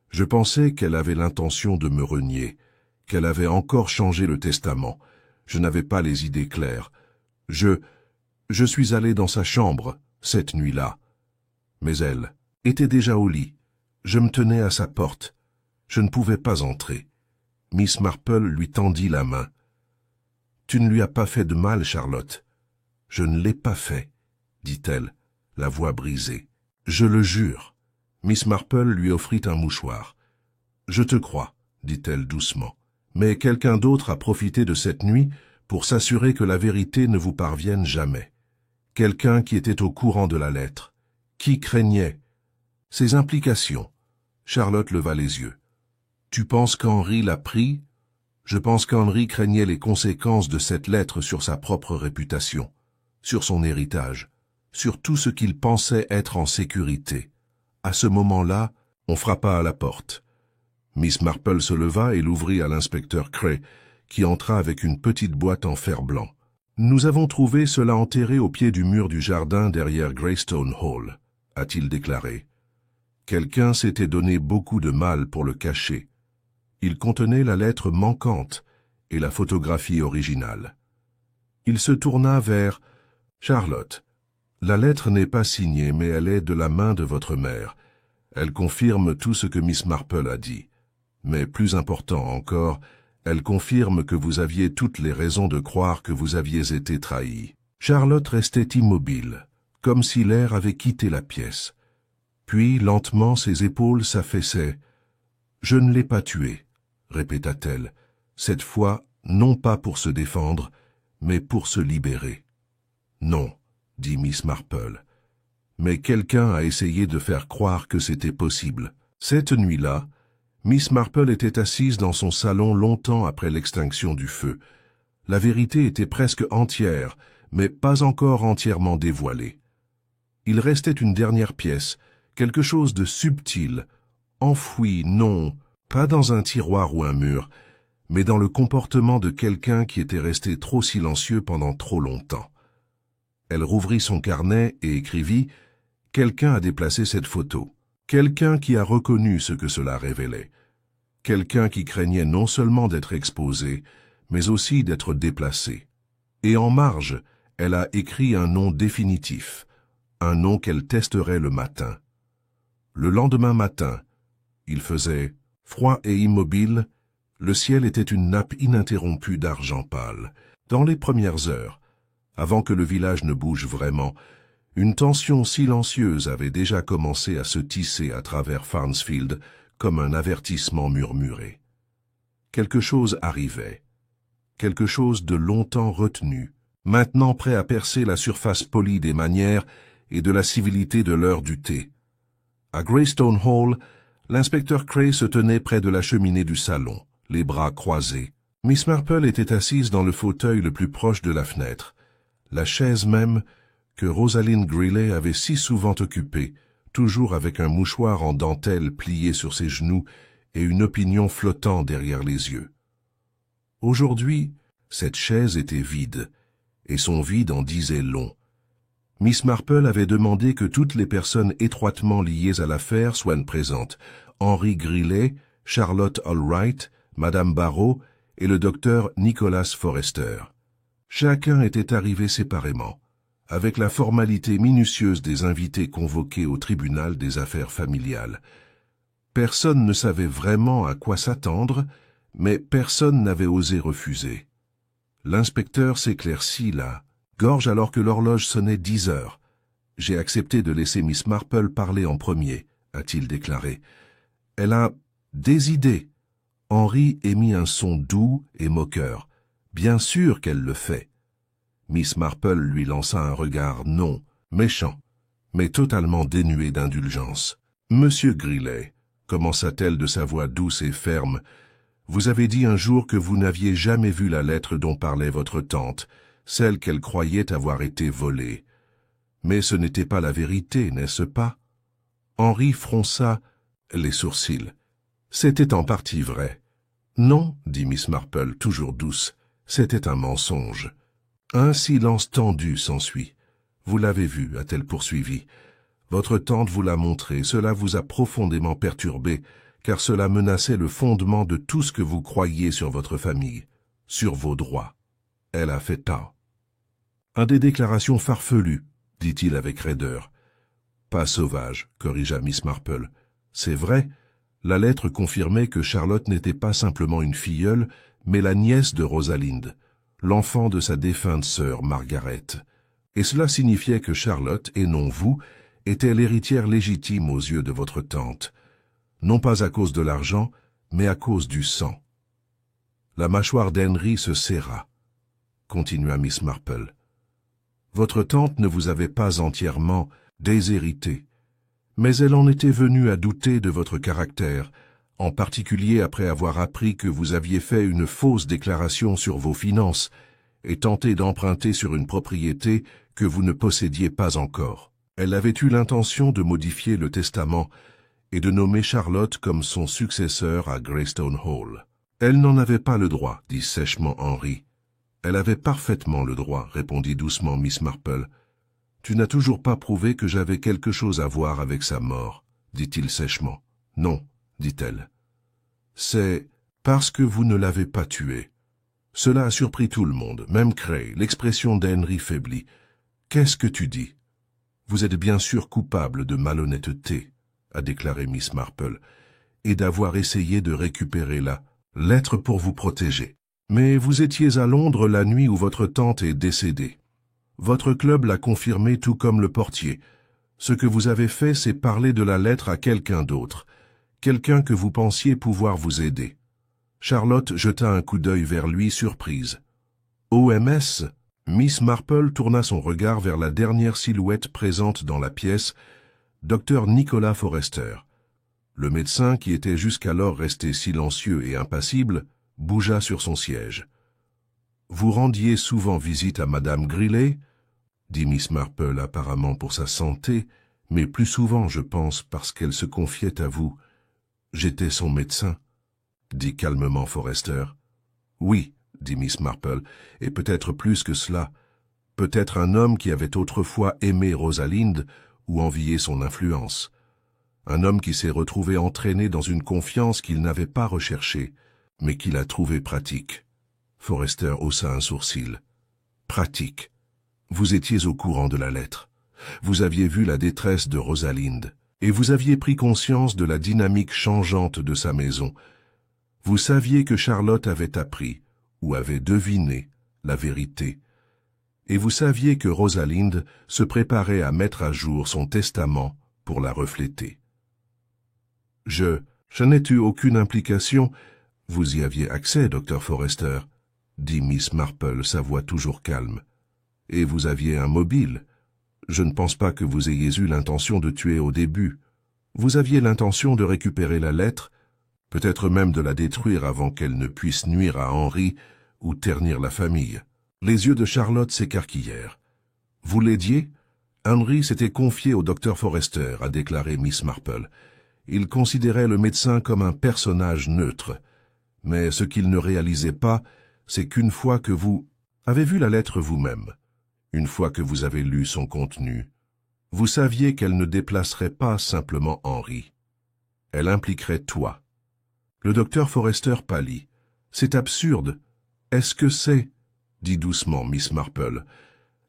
Je pensais qu'elle avait l'intention de me renier, qu'elle avait encore changé le testament. Je n'avais pas les idées claires. Je suis allé dans sa chambre, cette nuit-là. Mais elle était déjà au lit. Je me tenais à sa porte. Je ne pouvais pas entrer. Miss Marple lui tendit la main. « Tu ne lui as pas fait de mal, Charlotte. »« Je ne l'ai pas fait, » dit-elle, la voix brisée. « Je le jure. » Miss Marple lui offrit un mouchoir. « Je te crois, » dit-elle doucement. « Mais quelqu'un d'autre a profité de cette nuit pour s'assurer que la vérité ne vous parvienne jamais. Quelqu'un qui était au courant de la lettre, qui craignait ses implications. » Charlotte leva les yeux. « Tu penses qu'Henri l'a pris? Je pense qu'Henri craignait les conséquences de cette lettre sur sa propre réputation, sur son héritage, sur tout ce qu'il pensait être en sécurité. À ce moment-là, on frappa à la porte. Miss Marple se leva et l'ouvrit à l'inspecteur Cray, qui entra avec une petite boîte en fer blanc. « Nous avons trouvé cela enterré au pied du mur du jardin derrière Greystone Hall, » a-t-il déclaré. Quelqu'un s'était donné beaucoup de mal pour le cacher. Il contenait la lettre manquante et la photographie originale. Il se tourna vers Charlotte. La lettre n'est pas signée, mais elle est de la main de votre mère. Elle confirme tout ce que Miss Marple a dit. Mais plus important encore, elle confirme que vous aviez toutes les raisons de croire que vous aviez été trahi. Charlotte restait immobile, comme si l'air avait quitté la pièce. Puis, lentement, ses épaules s'affaissaient. « Je ne l'ai pas tué, » répéta-t-elle, cette fois non pas pour se défendre, mais pour se libérer. « Non, » dit Miss Marple. Mais quelqu'un a essayé de faire croire que c'était possible. Cette nuit-là, Miss Marple était assise dans son salon longtemps après l'extinction du feu. La vérité était presque entière, mais pas encore entièrement dévoilée. Il restait une dernière pièce, quelque chose de subtil, enfoui, non, pas dans un tiroir ou un mur, mais dans le comportement de quelqu'un qui était resté trop silencieux pendant trop longtemps. Elle rouvrit son carnet et écrivit « Quelqu'un a déplacé cette photo. Quelqu'un qui a reconnu ce que cela révélait. Quelqu'un qui craignait non seulement d'être exposé, mais aussi d'être déplacé. » Et en marge, elle a écrit un nom définitif, un nom qu'elle testerait le matin. Le lendemain matin, il faisait froid et immobile, le ciel était une nappe ininterrompue d'argent pâle. Dans les premières heures, avant que le village ne bouge vraiment, une tension silencieuse avait déjà commencé à se tisser à travers Farnsfield comme un avertissement murmuré. Quelque chose arrivait, quelque chose de longtemps retenu, maintenant prêt à percer la surface polie des manières et de la civilité de l'heure du thé. À Greystone Hall, l'inspecteur Cray se tenait près de la cheminée du salon, les bras croisés. Miss Marple était assise dans le fauteuil le plus proche de la fenêtre, la chaise même que Rosalind Greeley avait si souvent occupée, toujours avec un mouchoir en dentelle plié sur ses genoux et une opinion flottant derrière les yeux. Aujourd'hui, cette chaise était vide, et son vide en disait long. Miss Marple avait demandé que toutes les personnes étroitement liées à l'affaire soient présentes. Henry Greeley, Charlotte Allwright, Madame Barrow et le docteur Nicholas Forrester. Chacun était arrivé séparément, avec la formalité minutieuse des invités convoqués au tribunal des affaires familiales. Personne ne savait vraiment à quoi s'attendre, mais personne n'avait osé refuser. L'inspecteur s'éclaircit là, gorge alors que l'horloge sonnait 10 heures. « J'ai accepté de laisser Miss Marple parler en premier », a-t-il déclaré. « Elle a des idées. » Henry émit un son doux et moqueur. « Bien sûr qu'elle le fait. » Miss Marple lui lança un regard non, méchant, mais totalement dénué d'indulgence. « Monsieur Greeley, » commença-t-elle de sa voix douce et ferme, « vous avez dit un jour que vous n'aviez jamais vu la lettre dont parlait votre tante, celle qu'elle croyait avoir été volée. Mais ce n'était pas la vérité, n'est-ce pas ?» Henry fronça les sourcils. « C'était en partie vrai. »« Non, » dit Miss Marple, toujours douce, « c'était un mensonge. » Un silence tendu s'ensuit. « Vous l'avez vu, a-t-elle poursuivi. Votre tante vous l'a montré, cela vous a profondément perturbé, car cela menaçait le fondement de tout ce que vous croyiez sur votre famille, sur vos droits. Elle a fait tort. » « Un des déclarations farfelues, » dit-il avec raideur. « Pas sauvage, » corrigea Miss Marple. « C'est vrai, la lettre confirmait que Charlotte n'était pas simplement une filleule, mais la nièce de Rosalind, l'enfant de sa défunte sœur Margaret. Et cela signifiait que Charlotte, et non vous, était l'héritière légitime aux yeux de votre tante, non pas à cause de l'argent, mais à cause du sang. » La mâchoire d'Henry se serra, continua Miss Marple. Votre tante ne vous avait pas entièrement déshérité, mais elle en était venue à douter de votre caractère, en particulier après avoir appris que vous aviez fait une fausse déclaration sur vos finances et tenté d'emprunter sur une propriété que vous ne possédiez pas encore. Elle avait eu l'intention de modifier le testament et de nommer Charlotte comme son successeur à Greystone Hall. « Elle n'en avait pas le droit, » dit sèchement Henry. « Elle avait parfaitement le droit, » répondit doucement Miss Marple. « Tu n'as toujours pas prouvé que j'avais quelque chose à voir avec sa mort, » dit-il sèchement. « Non, » dit-elle. « C'est parce que vous ne l'avez pas tué. » Cela a surpris tout le monde, même Cray. L'expression d'Henry faiblit. « Qu'est-ce que tu dis ?»« Vous êtes bien sûr coupable de malhonnêteté, » a déclaré Miss Marple, « et d'avoir essayé de récupérer la lettre pour vous protéger. Mais vous étiez à Londres la nuit où votre tante est décédée. Votre club l'a confirmé tout comme le portier. Ce que vous avez fait, c'est parler de la lettre à quelqu'un d'autre, quelqu'un que vous pensiez pouvoir vous aider. » Charlotte jeta un coup d'œil vers lui, surprise. « OMS ?» Miss Marple tourna son regard vers la dernière silhouette présente dans la pièce, Dr Nicholas Forrester. Le médecin, qui était jusqu'alors resté silencieux et impassible, bougea sur son siège. « Vous rendiez souvent visite à Madame Greeley ?» dit Miss Marple, apparemment pour sa santé, mais plus souvent, je pense, parce qu'elle se confiait à vous. « J'étais son médecin, » dit calmement Forrester. « Oui, » dit Miss Marple, « et peut-être plus que cela. Peut-être un homme qui avait autrefois aimé Rosalind ou envié son influence. Un homme qui s'est retrouvé entraîné dans une confiance qu'il n'avait pas recherchée, mais qu'il a trouvée pratique. » Forrester haussa un sourcil. « Pratique. Vous étiez au courant de la lettre. Vous aviez vu la détresse de Rosalind, et vous aviez pris conscience de la dynamique changeante de sa maison. Vous saviez que Charlotte avait appris, ou avait deviné, la vérité. Et vous saviez que Rosalind se préparait à mettre à jour son testament pour la refléter. Je n'ai eu aucune implication. Vous y aviez accès, Dr Forrester, dit Miss Marple, sa voix toujours calme. Et vous aviez un mobile. Je ne pense pas que vous ayez eu l'intention de tuer au début. Vous aviez l'intention de récupérer la lettre, peut-être même de la détruire avant qu'elle ne puisse nuire à Henry ou ternir la famille. Les yeux de Charlotte s'écarquillèrent. Vous l'aidiez? Henry s'était confié au docteur Forrester, a déclaré Miss Marple. Il considérait le médecin comme un personnage neutre. Mais ce qu'il ne réalisait pas, c'est qu'une fois que vous avez vu la lettre vous-même, une fois que vous avez lu son contenu, vous saviez qu'elle ne déplacerait pas simplement Henry. Elle impliquerait toi. Le docteur Forrester pâlit. C'est absurde. Est-ce que c'est, dit doucement Miss Marple.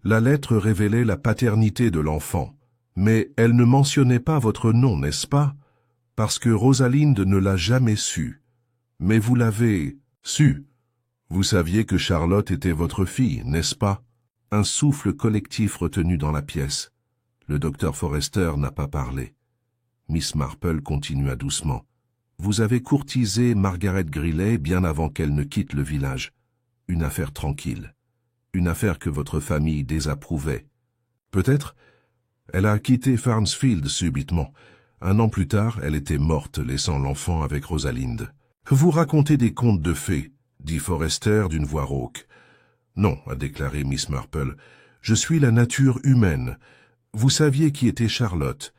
La lettre révélait la paternité de l'enfant, mais elle ne mentionnait pas votre nom, n'est-ce pas? Parce que Rosalinde ne l'a jamais su. Mais vous l'avez su. Vous saviez que Charlotte était votre fille, n'est-ce pas? Un souffle collectif retenu dans la pièce. Le docteur Forrester n'a pas parlé. Miss Marple continua doucement. Vous avez courtisé Margaret Greeley bien avant qu'elle ne quitte le village. Une affaire tranquille. Une affaire que votre famille désapprouvait. Peut-être, elle a quitté Farnsfield subitement. 1 an plus tard, elle était morte, laissant l'enfant avec Rosalinde. Vous racontez des contes de fées, dit Forrester d'une voix rauque. Non, a déclaré Miss Marple, je suis la nature humaine. Vous saviez qui était Charlotte,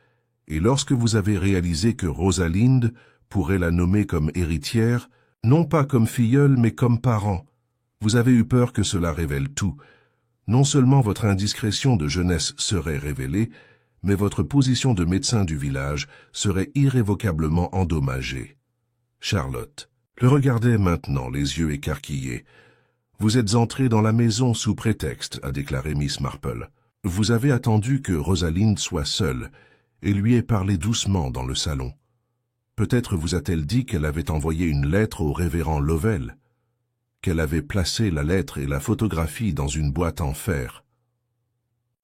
et lorsque vous avez réalisé que Rosalinde pourrait la nommer comme héritière, non pas comme filleule, mais comme parent, vous avez eu peur que cela révèle tout. Non seulement votre indiscrétion de jeunesse serait révélée, mais votre position de médecin du village serait irrévocablement endommagée. Charlotte le regardait maintenant, les yeux écarquillés. « Vous êtes entré dans la maison sous prétexte, a déclaré Miss Marple. Vous avez attendu que Rosalinde soit seule, et lui ai parlé doucement dans le salon. Peut-être vous a-t-elle dit qu'elle avait envoyé une lettre au révérend Lovell, qu'elle avait placé la lettre et la photographie dans une boîte en fer,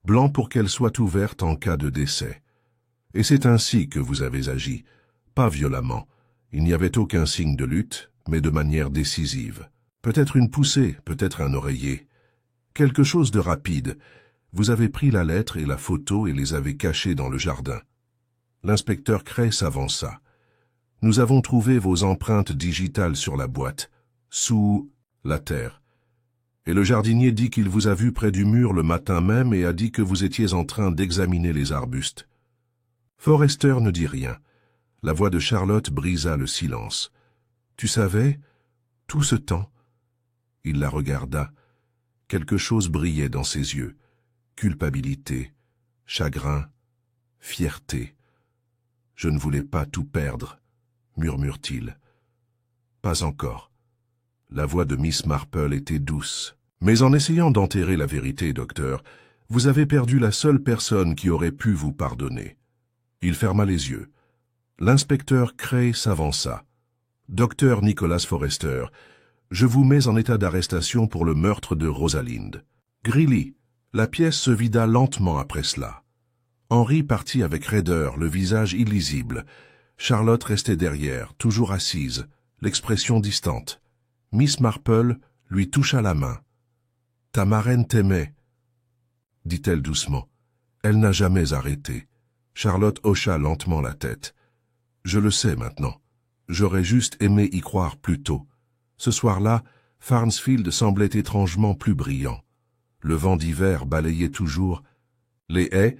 blanc pour qu'elle soit ouverte en cas de décès. Et c'est ainsi que vous avez agi, pas violemment. Il n'y avait aucun signe de lutte, mais de manière décisive. Peut-être une poussée, peut-être un oreiller. Quelque chose de rapide. Vous avez pris la lettre et la photo et les avez cachées dans le jardin. L'inspecteur Cray s'avança. Nous avons trouvé vos empreintes digitales sur la boîte, sous la terre. Et le jardinier dit qu'il vous a vu près du mur le matin même et a dit que vous étiez en train d'examiner les arbustes. Forrester ne dit rien. La voix de Charlotte brisa le silence. « Tu savais, tout ce temps ?» Il la regarda. Quelque chose brillait dans ses yeux. Culpabilité, chagrin, fierté. « Je ne voulais pas tout perdre, » murmure-t-il. « Pas encore. » La voix de Miss Marple était douce. « Mais en essayant d'enterrer la vérité, docteur, vous avez perdu la seule personne qui aurait pu vous pardonner. » Il ferma les yeux. L'inspecteur Cray s'avança. « Docteur Nicholas Forrester, je vous mets en état d'arrestation pour le meurtre de Rosalinde. » Greeley. La pièce se vida lentement après cela. Henry partit avec raideur, le visage illisible. Charlotte restait derrière, toujours assise, l'expression distante. Miss Marple lui toucha la main. « Ta marraine t'aimait, » dit-elle doucement. Elle n'a jamais arrêté. Charlotte hocha lentement la tête. « Je le sais maintenant. J'aurais juste aimé y croire plus tôt. » Ce soir-là, Farnsfield semblait étrangement plus brillant. Le vent d'hiver balayait toujours les haies,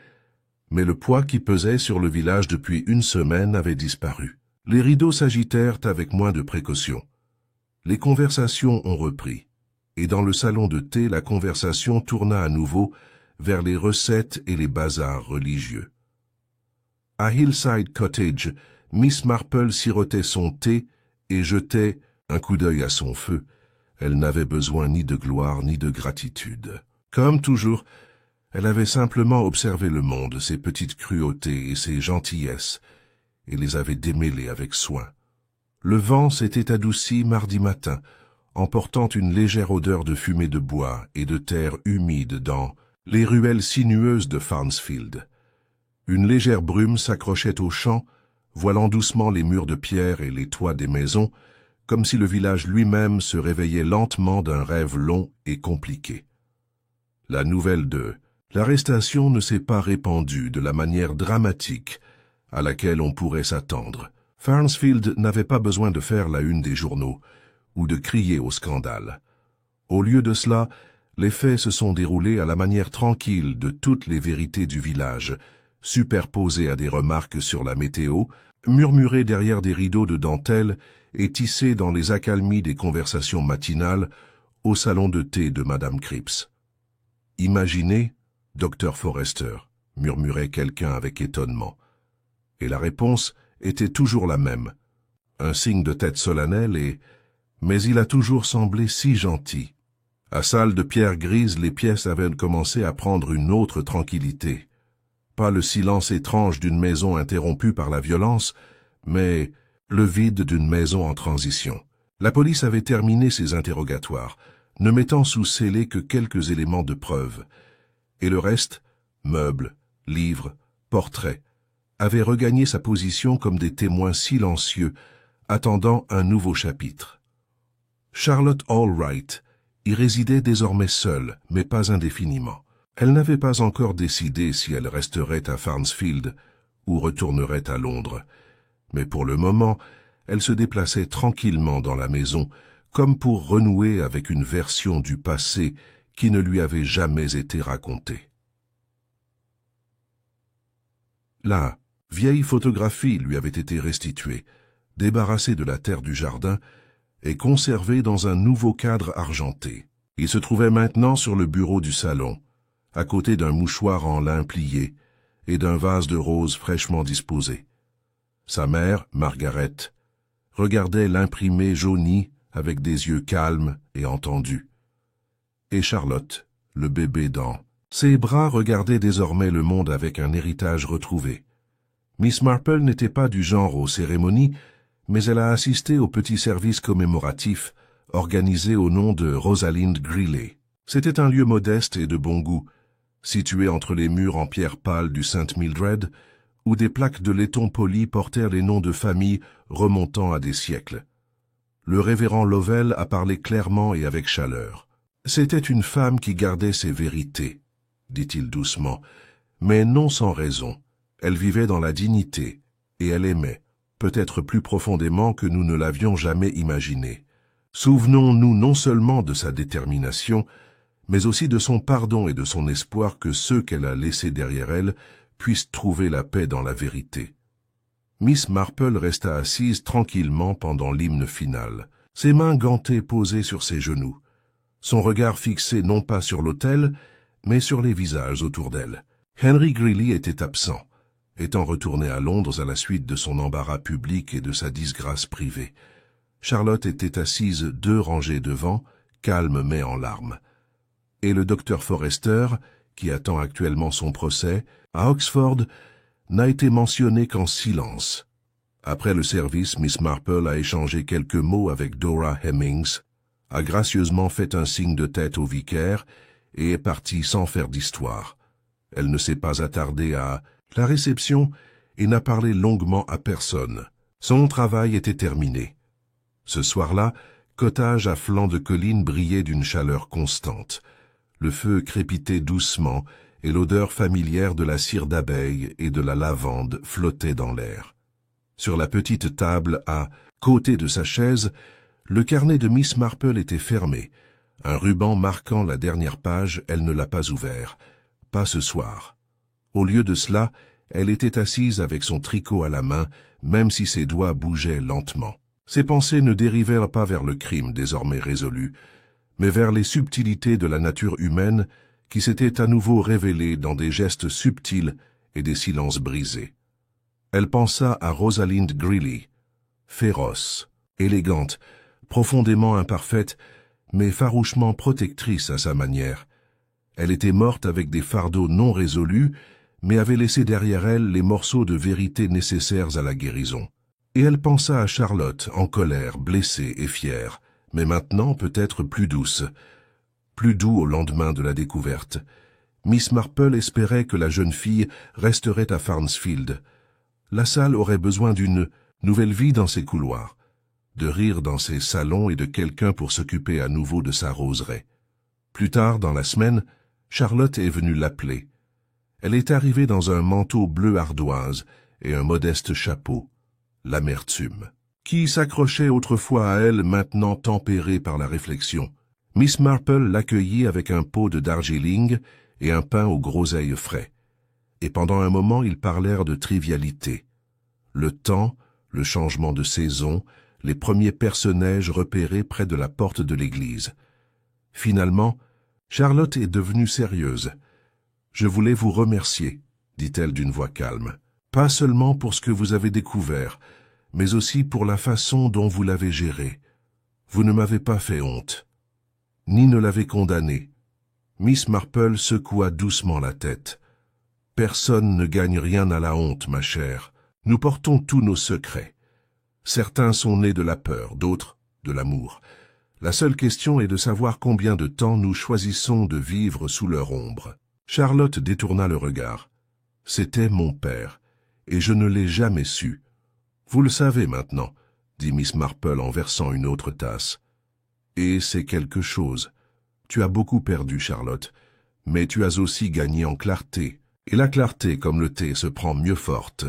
mais le poids qui pesait sur le village depuis 1 semaine avait disparu. Les rideaux s'agitèrent avec moins de précaution. Les conversations ont repris, et dans le salon de thé, la conversation tourna à nouveau vers les recettes et les bazars religieux. À Hillside Cottage, Miss Marple sirotait son thé et jetait un coup d'œil à son feu. Elle n'avait besoin ni de gloire ni de gratitude. Comme toujours, elle avait simplement observé le monde, ses petites cruautés et ses gentillesses, et les avait démêlées avec soin. Le vent s'était adouci mardi matin, emportant une légère odeur de fumée de bois et de terre humide dans les ruelles sinueuses de Farnsfield. Une légère brume s'accrochait aux champs, voilant doucement les murs de pierre et les toits des maisons, comme si le village lui-même se réveillait lentement d'un rêve long et compliqué. La nouvelle de l'arrestation ne s'est pas répandue de la manière dramatique à laquelle on pourrait s'attendre. Farnsfield n'avait pas besoin de faire la une des journaux ou de crier au scandale. Au lieu de cela, les faits se sont déroulés à la manière tranquille de toutes les vérités du village, superposées à des remarques sur la météo, murmurées derrière des rideaux de dentelle et tissées dans les accalmies des conversations matinales au salon de thé de Madame Cripps. « Imaginez, Dr Forrester », murmurait quelqu'un avec étonnement. Et la réponse était toujours la même, un signe de tête solennel et « mais il a toujours semblé si gentil ». À salle de pierre grise, les pièces avaient commencé à prendre une autre tranquillité. Pas le silence étrange d'une maison interrompue par la violence, mais le vide d'une maison en transition. La police avait terminé ses interrogatoires, ne mettant sous scellé que quelques éléments de preuve. Et le reste, meubles, livres, portraits, avait regagné sa position comme des témoins silencieux, attendant un nouveau chapitre. Charlotte Allwright y résidait désormais seule, mais pas indéfiniment. Elle n'avait pas encore décidé si elle resterait à Farnsfield ou retournerait à Londres. Mais pour le moment, elle se déplaçait tranquillement dans la maison, comme pour renouer avec une version du passé qui ne lui avait jamais été racontée. La vieille photographie lui avait été restituée, débarrassée de la terre du jardin, et conservé dans un nouveau cadre argenté. Il se trouvait maintenant sur le bureau du salon, à côté d'un mouchoir en lin plié et d'un vase de roses fraîchement disposé. Sa mère, Margaret, regardait l'imprimé jauni avec des yeux calmes et entendus. Et Charlotte, le bébé dans ses bras, regardait désormais le monde avec un héritage retrouvé. Miss Marple n'était pas du genre aux cérémonies, mais elle a assisté au petit service commémoratif organisé au nom de Rosalind Greeley. C'était un lieu modeste et de bon goût, situé entre les murs en pierre pâle du St. Mildred, où des plaques de laiton poli portèrent les noms de familles remontant à des siècles. Le révérend Lovell a parlé clairement et avec chaleur. « C'était une femme qui gardait ses vérités, » dit-il doucement, « mais non sans raison. Elle vivait dans la dignité, et elle aimait, peut-être plus profondément que nous ne l'avions jamais imaginé. Souvenons-nous non seulement de sa détermination, mais aussi de son pardon et de son espoir que ceux qu'elle a laissés derrière elle puissent trouver la paix dans la vérité. » Miss Marple resta assise tranquillement pendant l'hymne final, ses mains gantées posées sur ses genoux, son regard fixé non pas sur l'autel, mais sur les visages autour d'elle. Henry Greeley était absent, étant retourné à Londres à la suite de son embarras public et de sa disgrâce privée. Charlotte était assise 2 rangées devant, calme mais en larmes. Et le docteur Forrester, qui attend actuellement son procès, à Oxford, n'a été mentionné qu'en silence. Après le service, Miss Marple a échangé quelques mots avec Dora Hemmings, a gracieusement fait un signe de tête au vicaire et est partie sans faire d'histoire. Elle ne s'est pas attardée à la réception et n'a parlé longuement à personne. Son travail était terminé. Ce soir-là, cottage à flanc de colline brillait d'une chaleur constante. Le feu crépitait doucement et l'odeur familière de la cire d'abeille et de la lavande flottait dans l'air. Sur la petite table à côté de sa chaise, le carnet de Miss Marple était fermé. Un ruban marquant la dernière page, elle ne l'a pas ouvert. Pas ce soir. Au lieu de cela, elle était assise avec son tricot à la main, même si ses doigts bougeaient lentement. Ses pensées ne dérivèrent pas vers le crime désormais résolu, mais vers les subtilités de la nature humaine qui s'étaient à nouveau révélées dans des gestes subtils et des silences brisés. Elle pensa à Rosalind Greeley, féroce, élégante, profondément imparfaite, mais farouchement protectrice à sa manière. Elle était morte avec des fardeaux non résolus, mais avait laissé derrière elle les morceaux de vérité nécessaires à la guérison. Et elle pensa à Charlotte, en colère, blessée et fière, mais maintenant peut-être plus douce, plus doux au lendemain de la découverte. Miss Marple espérait que la jeune fille resterait à Farnsfield. La salle aurait besoin d'une nouvelle vie dans ses couloirs, de rire dans ses salons et de quelqu'un pour s'occuper à nouveau de sa roseraie. Plus tard, dans la semaine, Charlotte est venue l'appeler. Elle est arrivée dans un manteau bleu ardoise et un modeste chapeau, l'amertume, qui s'accrochait autrefois à elle, maintenant tempérée par la réflexion. Miss Marple l'accueillit avec un pot de Darjeeling et un pain aux groseilles frais. Et pendant un moment, ils parlèrent de trivialités. Le temps, le changement de saison, les premiers perce-neige repérés près de la porte de l'église. Finalement, Charlotte est devenue sérieuse. « Je voulais vous remercier, » dit-elle d'une voix calme. « Pas seulement pour ce que vous avez découvert, mais aussi pour la façon dont vous l'avez géré. Vous ne m'avez pas fait honte, ni ne l'avez condamné. » Miss Marple secoua doucement la tête. « Personne ne gagne rien à la honte, ma chère. Nous portons tous nos secrets. Certains sont nés de la peur, d'autres de l'amour. La seule question est de savoir combien de temps nous choisissons de vivre sous leur ombre. » Charlotte détourna le regard. « C'était mon père, et je ne l'ai jamais su. Vous le savez maintenant, » dit Miss Marple en versant une autre tasse. « Et c'est quelque chose. Tu as beaucoup perdu, Charlotte, mais tu as aussi gagné en clarté. Et la clarté, comme le thé, se prend mieux forte,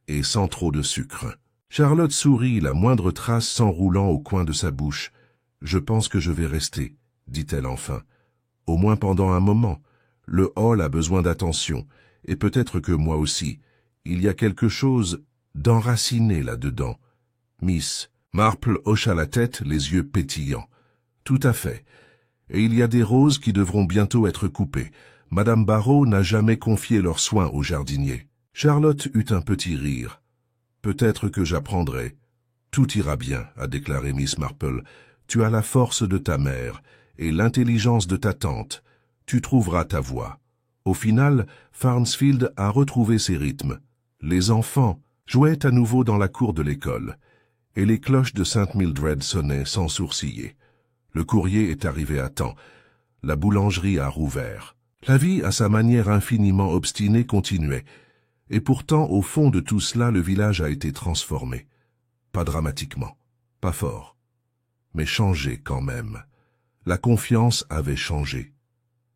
et sans trop de sucre. » Charlotte sourit, la moindre trace s'enroulant au coin de sa bouche. « Je pense que je vais rester, » dit-elle enfin. « Au moins pendant un moment. Le hall a besoin d'attention, et peut-être que moi aussi. Il y a quelque chose d'enraciné là-dedans. » Miss Marple hocha la tête, les yeux pétillants. « Tout à fait. Et il y a des roses qui devront bientôt être coupées. Madame Barrow n'a jamais confié leurs soins au jardinier. » Charlotte eut un petit rire. « Peut-être que j'apprendrai. »« Tout ira bien, » a déclaré Miss Marple. « Tu as la force de ta mère et l'intelligence de ta tante. Tu trouveras ta voie. » Au final, Farnsfield a retrouvé ses rythmes. Les enfants jouaient à nouveau dans la cour de l'école, et les cloches de St. Mildred sonnaient sans sourciller. Le courrier est arrivé à temps. La boulangerie a rouvert. La vie, à sa manière infiniment obstinée, continuait. Et pourtant, au fond de tout cela, le village a été transformé. Pas dramatiquement, pas fort, mais changé quand même. La confiance avait changé.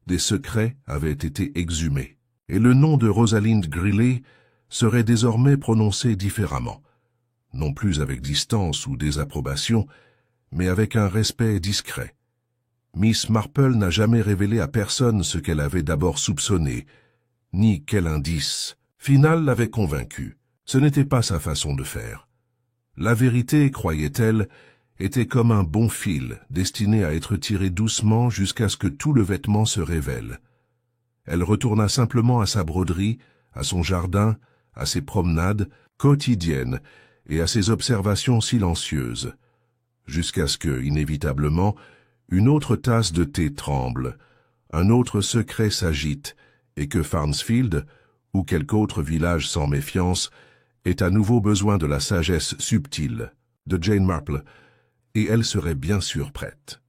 Des secrets avaient été exhumés. Et le nom de Rosalind Greeley serait désormais prononcé différemment. Non plus avec distance ou désapprobation, mais avec un respect discret. Miss Marple n'a jamais révélé à personne ce qu'elle avait d'abord soupçonné, ni quel indice final l'avait convaincue. Ce n'était pas sa façon de faire. La vérité, croyait-elle, était comme un bon fil, destiné à être tiré doucement jusqu'à ce que tout le vêtement se révèle. Elle retourna simplement à sa broderie, à son jardin, à ses promenades quotidiennes et à ses observations silencieuses, jusqu'à ce que, inévitablement, une autre tasse de thé tremble, un autre secret s'agite, et que Farnsfield, ou quelque autre village sans méfiance, ait à nouveau besoin de la sagesse subtile de Jane Marple, et elle serait bien sûr prête.